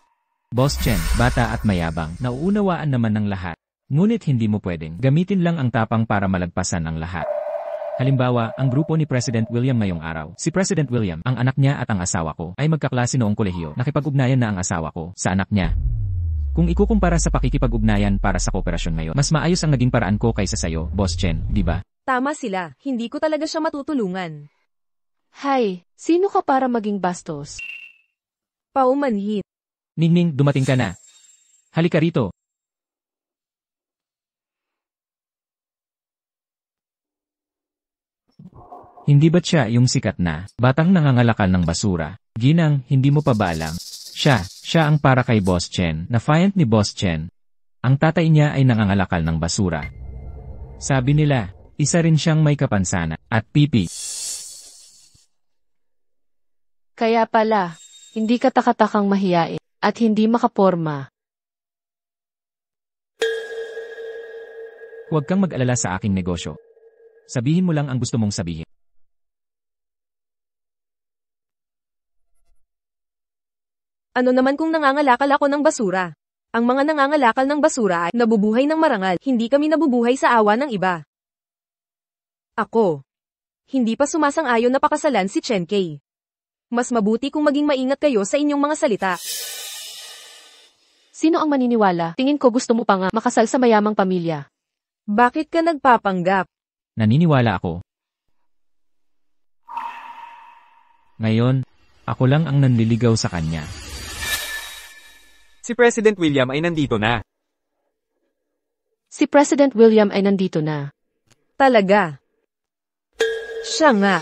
Boss Chen, bata at mayabang, nauunawaan naman ng lahat. Ngunit hindi mo pwedeng gamitin lang ang tapang para malagpasan ang lahat. Halimbawa, ang grupo ni President William ngayong araw. Si President William, ang anak niya at ang asawa ko, ay magkaklase noong kolehiyo. Nakipag-ugnayan na ang asawa ko sa anak niya. Kung ikukumpara sa pakikipag-ugnayan para sa kooperasyon ngayon, mas maayos ang naging paraan ko kaysa sayo, Boss Chen, di ba? Tama sila, hindi ko talaga siya matutulungan. Hay, sino ka para maging bastos? Paumanhin. Ningning, dumating ka na. Halika rito. Hindi ba't siya yung sikat na batang nangangalakal ng basura? Ginang, hindi mo pa ba alam? Siya ang para kay Boss Chen, na client ni Boss Chen. Ang tatay niya ay nangangalakal ng basura. Sabi nila, isa rin siyang may kapansanan at pipi. Kaya pala, hindi ka takatakang mahiyain at hindi makaporma. Huwag kang mag-alala sa aking negosyo. Sabihin mo lang ang gusto mong sabihin. Ano naman kung nangangalakal ako ng basura? Ang mga nangangalakal ng basura ay nabubuhay ng marangal, hindi kami nabubuhay sa awa ng iba. Ako. Hindi pa sumasang-ayon na pakasalan si Chen Kei. Mas mabuti kung maging maingat kayo sa inyong mga salita. Sino ang maniniwala? Tingin ko gusto mo pa nga makasal sa mayamang pamilya. Bakit ka nagpapanggap? Naniniwala ako. Ngayon, ako lang ang nanliligaw sa kanya. Si President William ay nandito na. Si President William ay nandito na. Talaga. Siya nga.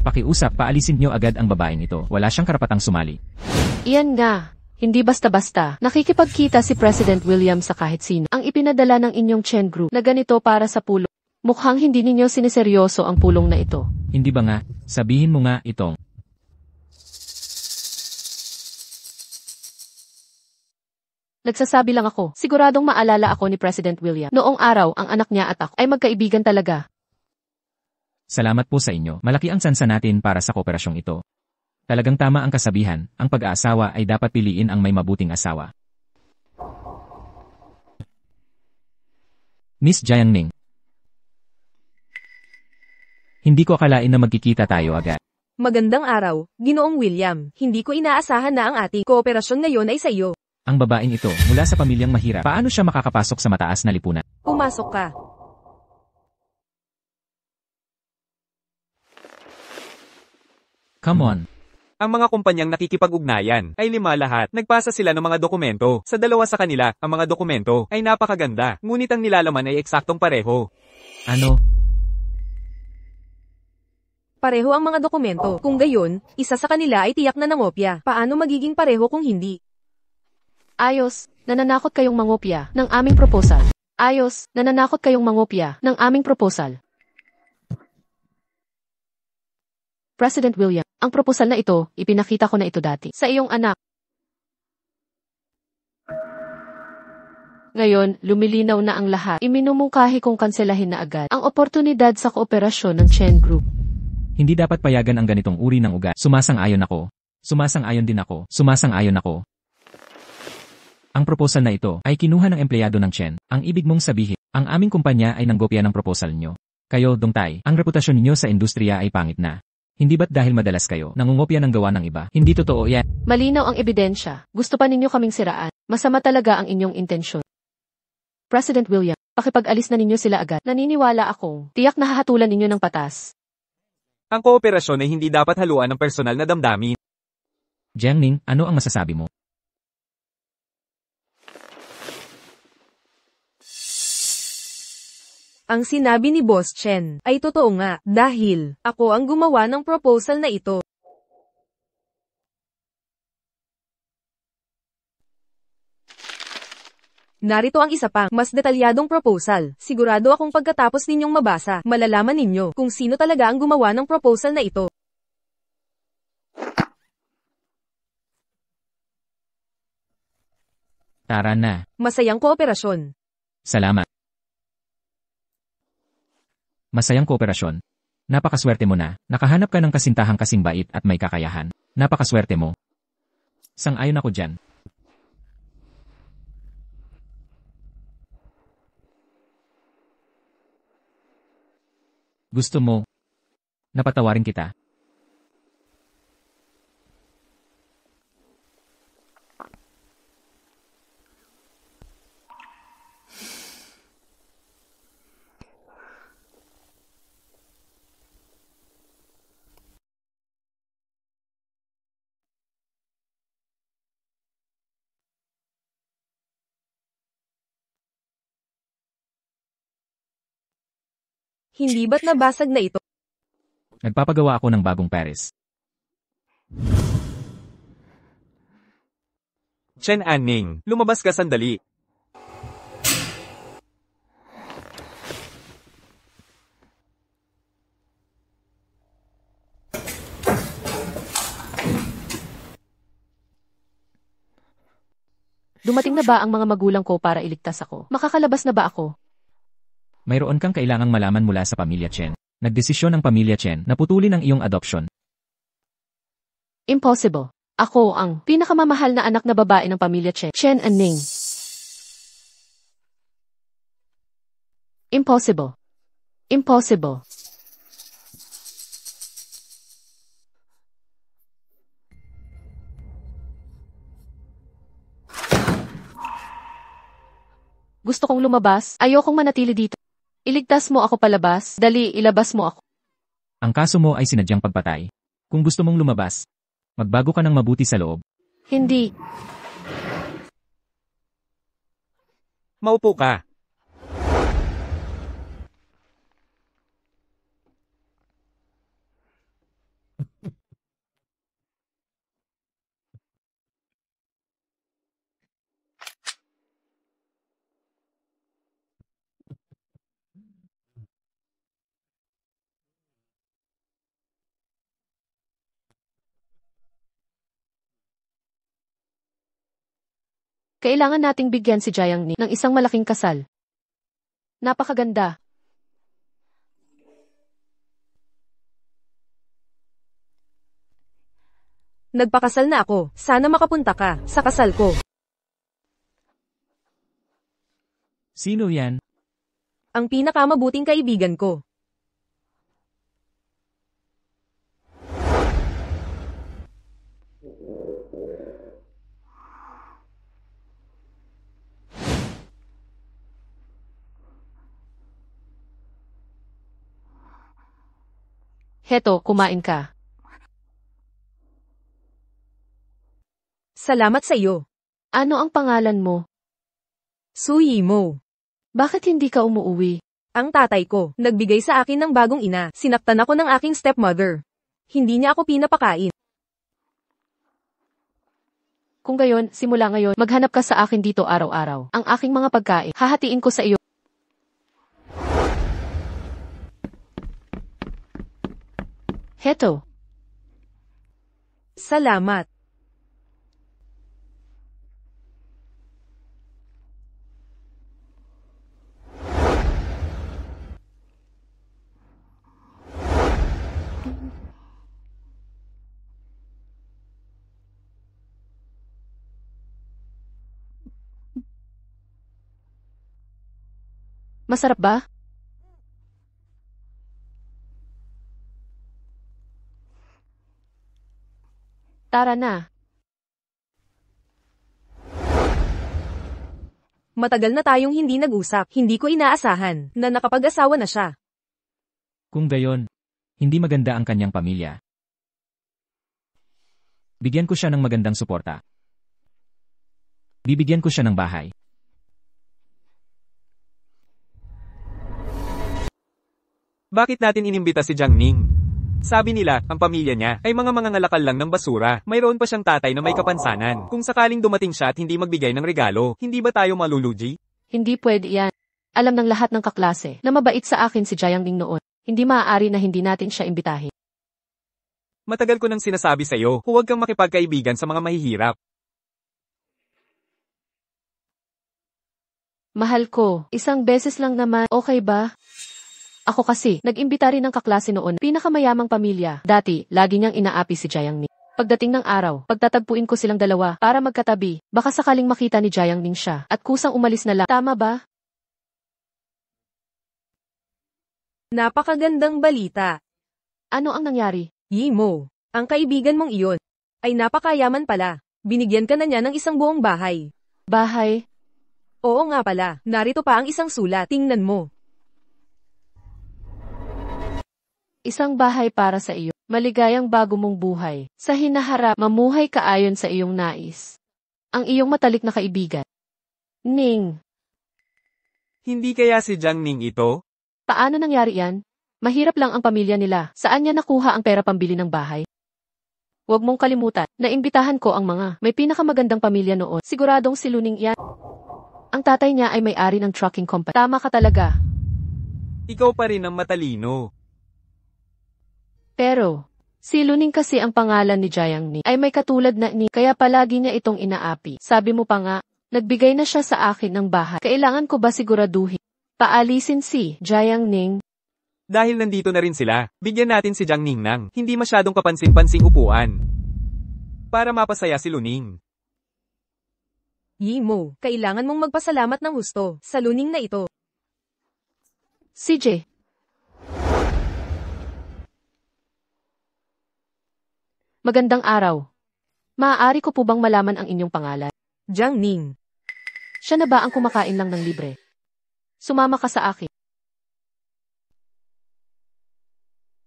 Pakiusap, paalisin niyo agad ang babaeng ito. Wala siyang karapatang sumali. Iyan nga. Hindi basta-basta. Nakikipagkita si President William sa kahit sino. Ang ipinadala ng inyong Chen Group na ganito para sa pulong. Mukhang hindi ninyo siniseryoso ang pulong na ito. Hindi ba nga? Sabihin mo nga itong. Nagsasabi lang ako. Siguradong maalala ako ni President William. Noong araw, ang anak niya at ako ay magkaibigan talaga. Salamat po sa inyo. Malaki ang sansa natin para sa kooperasyong ito. Talagang tama ang kasabihan, ang pag-aasawa ay dapat piliin ang may mabuting asawa. Miss Jiangning. Hindi ko akalain na magkikita tayo agad. Magandang araw, Ginoong William. Hindi ko inaasahan na ang ating kooperasyon ngayon ay sa iyo. Ang babaeng ito, mula sa pamilyang mahirap, paano siya makakapasok sa mataas na lipunan? Pumasok ka. Come on. Ang mga kumpanyang nakikipag-ugnayan ay 5 lahat. Nagpasa sila ng mga dokumento. Sa 2 sa kanila, ang mga dokumento ay napakaganda. Ngunit ang nilalaman ay eksaktong pareho. Ano? Pareho ang mga dokumento. Kung gayon, isa sa kanila ay tiyak na nangopya. Paano magiging pareho kung hindi? Ayos, nananakot kayong mangopya ng aming proposal. Ayos, nananakot kayong mangopya ng aming proposal. President William, ang proposal na ito, ipinakita ko na ito dati sa iyong anak. Ngayon, lumilinaw na ang lahat. Iminumungkahi kong kanselahin na agad ang oportunidad sa kooperasyon ng Chen Group. Hindi dapat payagan ang ganitong uri ng ugat. Sumasang-ayon ako. Sumasang-ayon din ako. Sumasang-ayon ako. Ang proposal na ito ay kinuha ng empleyado ng Chen. Ang ibig mong sabihin, ang aming kumpanya ay nanggopya ng proposal nyo. Kayo, Dongtai, ang reputasyon ninyo sa industriya ay pangit na. Hindi ba't dahil madalas kayo nangungopya ng gawa ng iba? Hindi totoo yan. Malinaw ang ebidensya. Gusto pa ninyo kaming siraan. Masama talaga ang inyong intensyon. President William, pakipag-alis na ninyo sila agad. Naniniwala akong tiyak na hahatulan ninyo ng patas. Ang kooperasyon ay hindi dapat haluan ng personal na damdamin. Jiangning, ano ang masasabi mo? Ang sinabi ni Boss Chen ay totoo nga dahil ako ang gumawa ng proposal na ito. Narito ang isa pang mas detalyadong proposal. Sigurado akong pagkatapos ninyong mabasa, malalaman ninyo kung sino talaga ang gumawa ng proposal na ito. Tara na. Masayang kooperasyon. Salamat. Masayang kooperasyon. Napakaswerte mo na. Nakahanap ka ng kasintahang kasing bait at may kakayahan. Napakaswerte mo. Sang-ayon ako dyan. Gusto mo? Napatawarin kita. Hindi ba't nabasag na ito? Nagpapagawa ako ng bagong Paris. Chen Anning, lumabas ka sandali. Dumating na ba ang mga magulang ko para iligtas ako? Makakalabas na ba ako? Mayroon kang kailangang malaman mula sa pamilya Chen. Nagdesisyon ang pamilya Chen na putulin ang iyong adoption. Impossible. Ako ang pinakamamahal na anak na babae ng pamilya Chen. Chen Anning. Impossible. Impossible. Gusto kong lumabas. Ayokong manatili dito. Iligtas mo ako palabas. Dali, ilabas mo ako. Ang kaso mo ay sinadyang pagpatay. Kung gusto mong lumabas, magbago ka ng mabuti sa loob. Hindi. Maupo ka. Kailangan nating bigyan si Jiang Ning ng isang malaking kasal. Napakaganda. Nagpakasal na ako. Sana makapunta ka sa kasal ko. Sino yan? Ang pinakamabuting kaibigan ko. Heto, kumain ka. Salamat sa iyo. Ano ang pangalan mo? Suyi mo. Bakit hindi ka umuuwi? Ang tatay ko, nagbigay sa akin ng bagong ina. Sinaktan ako ng aking stepmother. Hindi niya ako pinapakain. Kung gayon, simula ngayon, maghanap ka sa akin dito araw-araw. Ang aking mga pagkain, hahatiin ko sa iyo. Heto. Salamat. Masarap ba? Tara na. Matagal na tayong hindi nag-usap. Hindi ko inaasahan na nakapag-asawa na siya. Kung gayon, hindi maganda ang kanyang pamilya. Bigyan ko siya ng magandang suporta. Bibigyan ko siya ng bahay. Bakit natin inimbita si Jiang Ning? Sabi nila, ang pamilya niya ay mga mangangalakal lang ng basura. Mayroon pa siyang tatay na may kapansanan. Kung sakaling dumating siya at hindi magbigay ng regalo, hindi ba tayo malulugi? Hindi pwede yan. Alam ng lahat ng kaklase na mabait sa akin si Jiang Ning noon. Hindi maaari na hindi natin siya imbitahin. Matagal ko nang sinasabi sa iyo, huwag kang makipagkaibigan sa mga mahihirap. Mahal ko, isang beses lang naman, okay ba? Ako kasi, nag-imbita rin ng kaklase noon, pinakamayamang pamilya. Dati, lagi niyang inaapi si Jiang Ning. Pagdating ng araw, pagtatagpuin ko silang dalawa para magkatabi, baka sakaling makita ni Jiang Ning siya, at kusang umalis na lang. Tama ba? Napakagandang balita. Ano ang nangyari? Yimo, ang kaibigan mong iyon ay napakayaman pala. Binigyan ka na niya ng isang buong bahay. Bahay? Oo nga pala, narito pa ang isang sulat. Tingnan mo. Isang bahay para sa iyo. Maligayang bago mong buhay. Sa hinaharap, mamuhay ka ayon sa iyong nais. Ang iyong matalik na kaibigan. Ning. Hindi kaya si Jiang Ning ito? Paano nangyari yan? Mahirap lang ang pamilya nila. Saan niya nakuha ang pera pambili ng bahay? Huwag mong kalimutan, naimbitahan ko ang mga may pinakamagandang pamilya noon. Siguradong si Luning yan. Ang tatay niya ay may-ari ng trucking company. Tama ka talaga. Ikaw pa rin ang matalino. Pero, si Luning kasi ang pangalan ni Jiang Ning ay may katulad na ni, kaya palagi niya itong inaapi. Sabi mo pa nga, nagbigay na siya sa akin ng bahay. Kailangan ko ba siguraduhin? Paalisin si Jiang Ning. Dahil nandito na rin sila, bigyan natin si Jiang Ning ng hindi masyadong kapansin-pansing upuan. Para mapasaya si Luning. Yimo, kailangan mong magpasalamat ng husto sa Luning na ito. CJ. Magandang araw. Maaari ko po bang malaman ang inyong pangalan? Jiang Ning. Siya na ba ang kumakain lang ng libre? Sumama ka sa akin.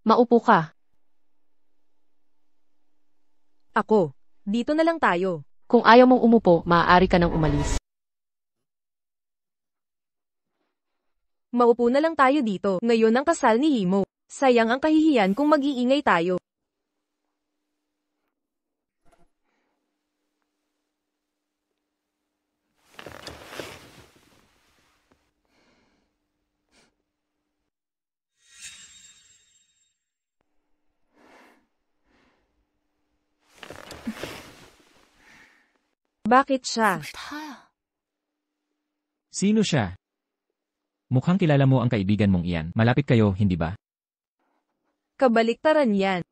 Maupo ka. Ako. Dito na lang tayo. Kung ayaw mong umupo, maaari ka nang umalis. Maupo na lang tayo dito. Ngayon ang kasal ni Himo. Sayang ang kahihiyan kung mag-iingay tayo. Bakit siya? Sino siya? Mukhang kilala mo ang kaibigan mong iyan. Malapit kayo, hindi ba? Kabaliktaran yan.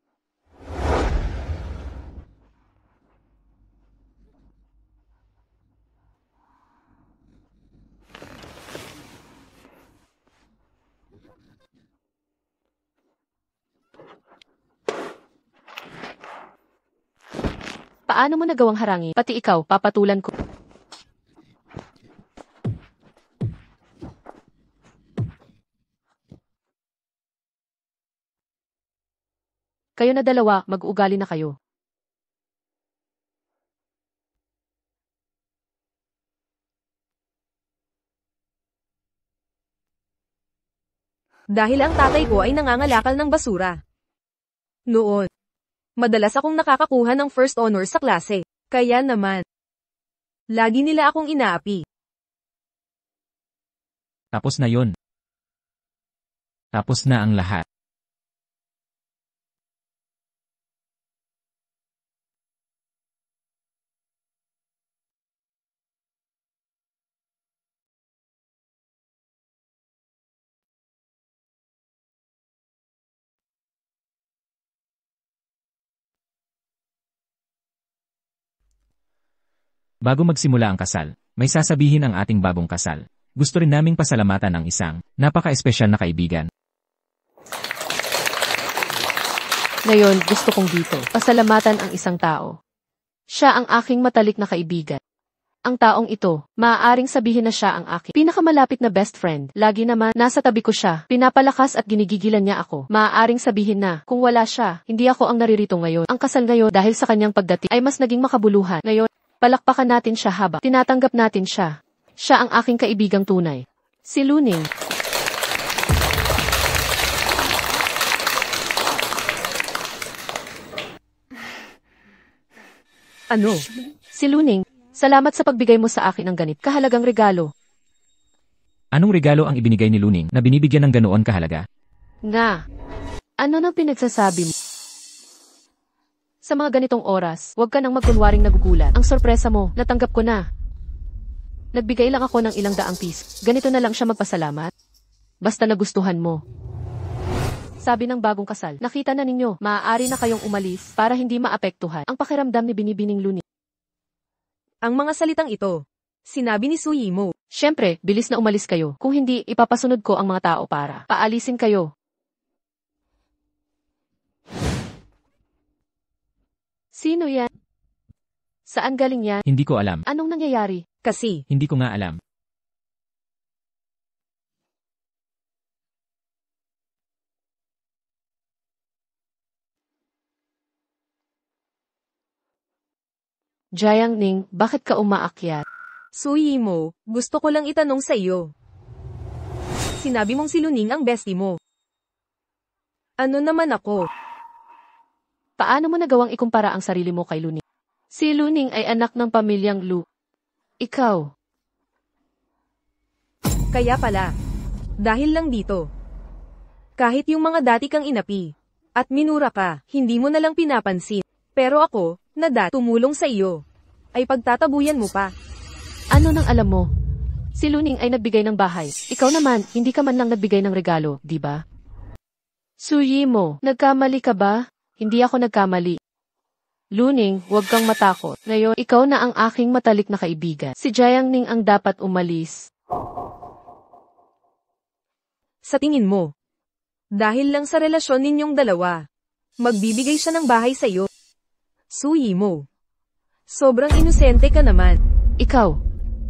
Paano mo nagawang harangin? Pati ikaw, papatulan ko. Kayo na dalawa, mag-uugali na kayo. Dahil ang tatay ko ay nangangalakal ng basura. Noon, madalas akong nakakakuha ng first honor sa klase. Kaya naman, lagi nila akong inaapi. Tapos na yun. Tapos na ang lahat. Bago magsimula ang kasal, may sasabihin ang ating bagong kasal. Gusto rin naming pasalamatan ang isang napaka-espesyal na kaibigan. Ngayon, gusto kong dito, pasalamatan ang isang tao. Siya ang aking matalik na kaibigan. Ang taong ito, maaaring sabihin na siya ang aking pinakamalapit na best friend. Lagi naman, nasa tabi ko siya, pinapalakas at ginigigilan niya ako. Maaaring sabihin na, kung wala siya, hindi ako ang naririto ngayon. Ang kasal ngayon dahil sa kanyang pagdating ay mas naging makabuluhan. Ngayon, palakpakan natin siya habang tinatanggap natin siya. Siya ang aking kaibigang tunay. Si Luning. Ano? Si Luning, salamat sa pagbigay mo sa akin ng ganit kahalagang regalo. Anong regalo ang ibinigay ni Luning na binibigyan ng ganoon kahalaga? Nga. Ano nang pinagsasabi mo? Sa mga ganitong oras, huwag ka nang magkunwaring nagugulat. Ang sorpresa mo, natanggap ko na. Nagbigay lang ako ng ilang daang piece. Ganito na lang siya magpasalamat. Basta nagustuhan mo. Sabi ng bagong kasal, nakita na ninyo, maaari na kayong umalis para hindi maapektuhan ang pakiramdam ni Binibining Luning. Ang mga salitang ito, sinabi ni Suyimo. Siyempre, bilis na umalis kayo. Kung hindi, ipapasunod ko ang mga tao para paalisin kayo. Sino yan? Saan galing yan? Hindi ko alam. Anong nangyayari? Kasi, Hindi ko nga alam. Jiang Ning, bakit ka umaakyat? Suyimo, gusto ko lang itanong sa iyo. Sinabi mong si Luning ang bestie mo. Ano naman ako? Paano mo nagawang ikumpara ang sarili mo kay Luning? Si Luning ay anak ng pamilyang Lu. Ikaw. Kaya pala. Dahil lang dito. Kahit yung mga dati kang inapi, at minura ka, hindi mo na lang pinapansin. Pero ako, na tumulong sa iyo, ay pagtatabuyan mo pa. Ano nang alam mo? Si Luning ay nagbigay ng bahay. Ikaw naman, hindi ka man lang nagbigay ng regalo, di ba? Suyimo, nagkamali ka ba? Hindi ako nagkamali. Luning, huwag kang matakot. Ngayon, ikaw na ang aking matalik na kaibigan. Si Jiang Ning ang dapat umalis. Sa tingin mo, dahil lang sa relasyon ninyong dalawa, magbibigay siya ng bahay sa iyo. Suyimo, sobrang inosente ka naman. Ikaw,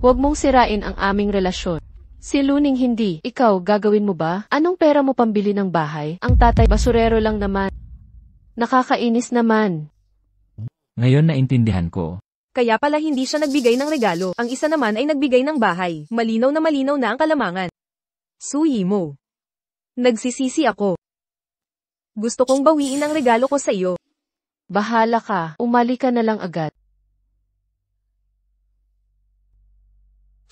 huwag mong sirain ang aming relasyon. Si Luning hindi, ikaw gagawin mo ba? Anong pera mo pambili ng bahay? Ang tatay basurero lang naman. Nakakainis naman. Ngayon naintindihan ko. Kaya pala hindi siya nagbigay ng regalo. Ang isa naman ay nagbigay ng bahay. Malinaw na ang kalamangan. Suyi mo. Nagsisisi ako. Gusto kong bawiin ang regalo ko sa iyo. Bahala ka, umali ka na lang agad.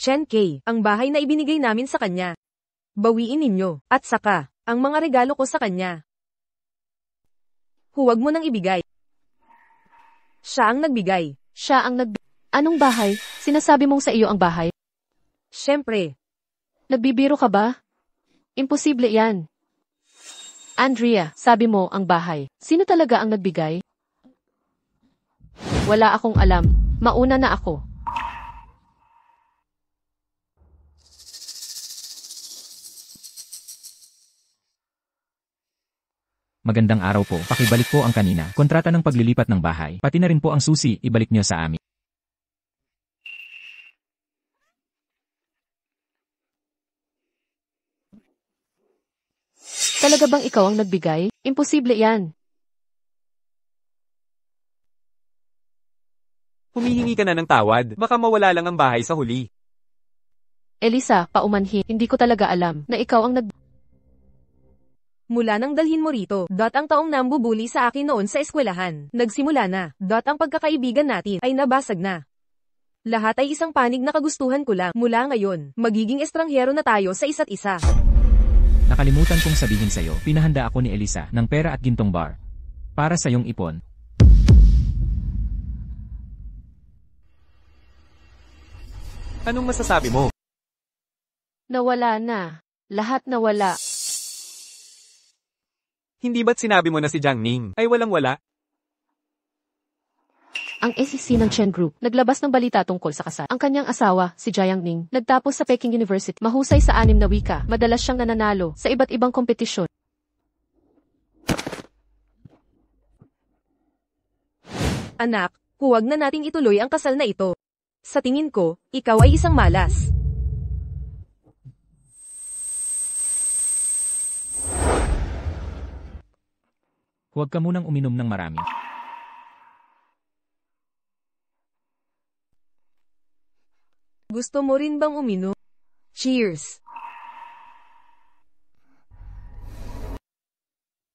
Chen K, ang bahay na ibinigay namin sa kanya. Bawiin ninyo, at saka, ang mga regalo ko sa kanya. Huwag mo nang ibigay. Siya ang nagbigay. Siya ang Anong bahay? Sinasabi mong sa iyo ang bahay? Siyempre. Nagbibiro ka ba? Imposible yan. Andrea, sabi mo ang bahay. Sino talaga ang nagbigay? Wala akong alam. Mauna na ako. Magandang araw po, pakibalik po ang kanina. Kontrata ng paglilipat ng bahay, pati na rin po ang susi, ibalik niyo sa amin. Talaga bang ikaw ang nagbigay? Imposible yan. Humihingi ka na ng tawad, baka mawala lang ang bahay sa huli. Elisa, paumanhin. Hindi ko talaga alam na ikaw ang Mula nang dalhin mo rito, ang taong nambubuli sa akin noon sa eskwelahan. Nagsimula na, ang pagkakaibigan natin ay nabasag na. Lahat ay isang panig na kagustuhan ko lang. Mula ngayon, magiging estranghero na tayo sa isa't isa. Nakalimutan kong sabihin sa'yo, pinahanda ako ni Elisa ng pera at gintong bar. Para sa iyong ipon. Anong masasabi mo? Nawala na. Lahat nawala. Hindi ba't sinabi mo na si Jiang Ning ay walang-wala? Ang SEC ng Chen Group, naglabas ng balita tungkol sa kasal. Ang kanyang asawa, si Jiang Ning, nagtapos sa Peking University. Mahusay sa 6 na wika, madalas siyang nananalo sa iba't ibang kompetisyon. Anak, huwag na nating ituloy ang kasal na ito. Sa tingin ko, ikaw ay isang malas. Huwag ka munang uminom ng marami. Gusto mo rin bang uminom? Cheers!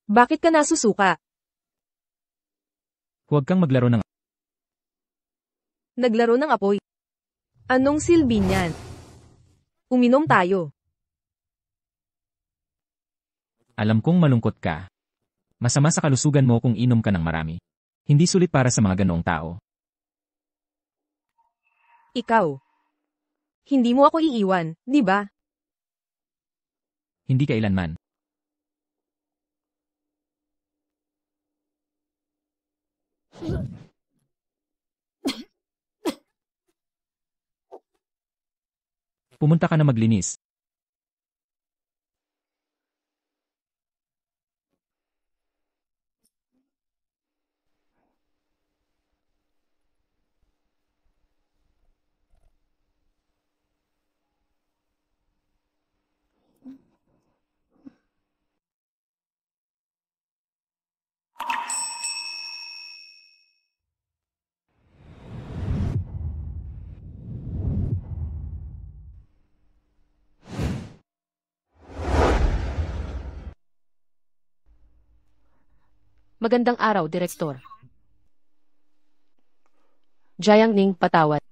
Bakit ka nasusuka? Huwag kang maglaro ng... Naglaro ng apoy. Anong silbi niyan? Uminom tayo. Alam kong malungkot ka. Masama sa kalusugan mo kung inom ka ng marami. Hindi sulit para sa mga ganoong tao. Ikaw. Hindi mo ako iiwan, di ba? Hindi kailanman. Pumunta ka na maglinis. Magandang araw, Direktor. Jiang Ning, patawad.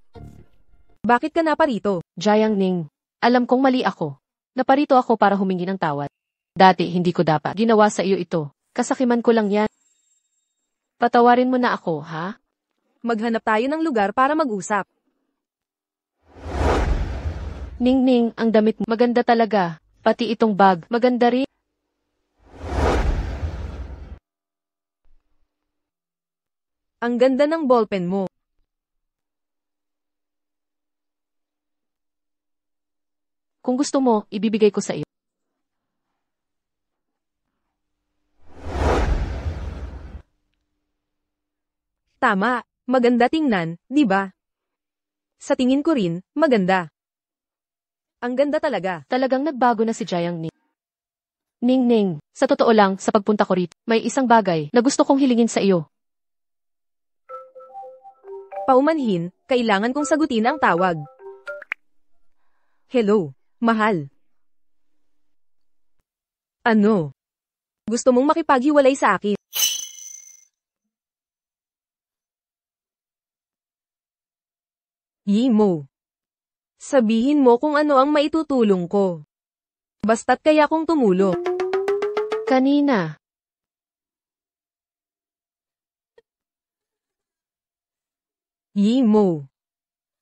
Bakit ka naparito? Jiang Ning, alam kong mali ako. Naparito ako para humingi ng tawad. Dati hindi ko dapat ginawa sa iyo ito. Kasakiman ko lang yan. Patawarin mo na ako, ha? Maghanap tayo ng lugar para mag-usap. Ning Ning, ang damit mo maganda talaga. Pati itong bag, maganda rin. Ang ganda ng ballpen mo. Kung gusto mo, ibibigay ko sa iyo. Tama, maganda tingnan, di ba? Sa tingin ko rin, maganda. Ang ganda talaga. Talagang nagbago na si Jiang Ning. Ning Ning, sa totoo lang, sa pagpunta ko rito, may isang bagay na gusto kong hilingin sa iyo. Paumanhin, kailangan kong sagutin ang tawag. Hello, mahal. Ano? Gusto mong makipaghiwalay sa akin? Yimo. Sabihin mo kung ano ang maitutulong ko. Basta't kaya kong tumulong. Kanina. Yimo.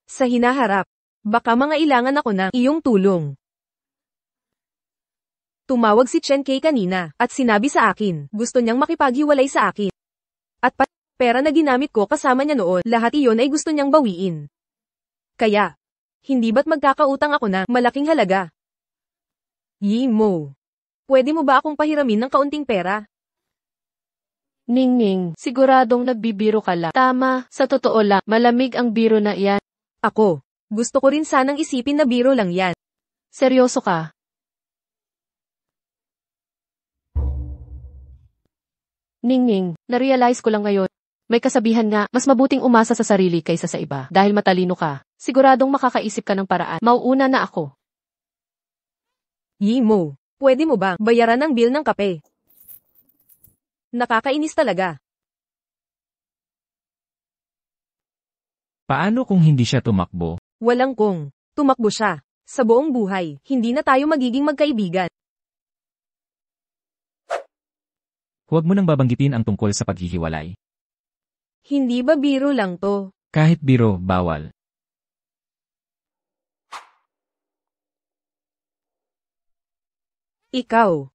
Sa hinaharap, baka mangailangan ako ng iyong tulong. Tumawag si Chen Kay kanina, at sinabi sa akin, gusto niyang makipaghiwalay sa akin. At pera na ginamit ko kasama niya noon, lahat iyon ay gusto niyang bawiin. Kaya, hindi ba't magkakautang ako na malaking halaga? Yimo. Pwede mo ba akong pahiramin ng kaunting pera? Ningning, siguradong nagbibiro ka lang. Tama, sa totoo lang, malamig ang biro na iyan. Ako, gusto ko rin sanang isipin na biro lang yan. Seryoso ka? Ningning, narealize ko lang ngayon. May kasabihan nga, mas mabuting umasa sa sarili kaysa sa iba. Dahil matalino ka, siguradong makakaisip ka ng paraan. Mauuna na ako. Yimo, pwede mo ba bayaran ang bill ng kape? Nakakainis talaga. Paano kung hindi siya tumakbo? Walang kung. Tumakbo siya. Sa buong buhay, hindi na tayo magiging magkaibigan. Huwag mo nang babanggitin ang tungkol sa paghihiwalay. Hindi ba biro lang to? Kahit biro, bawal. Ikaw,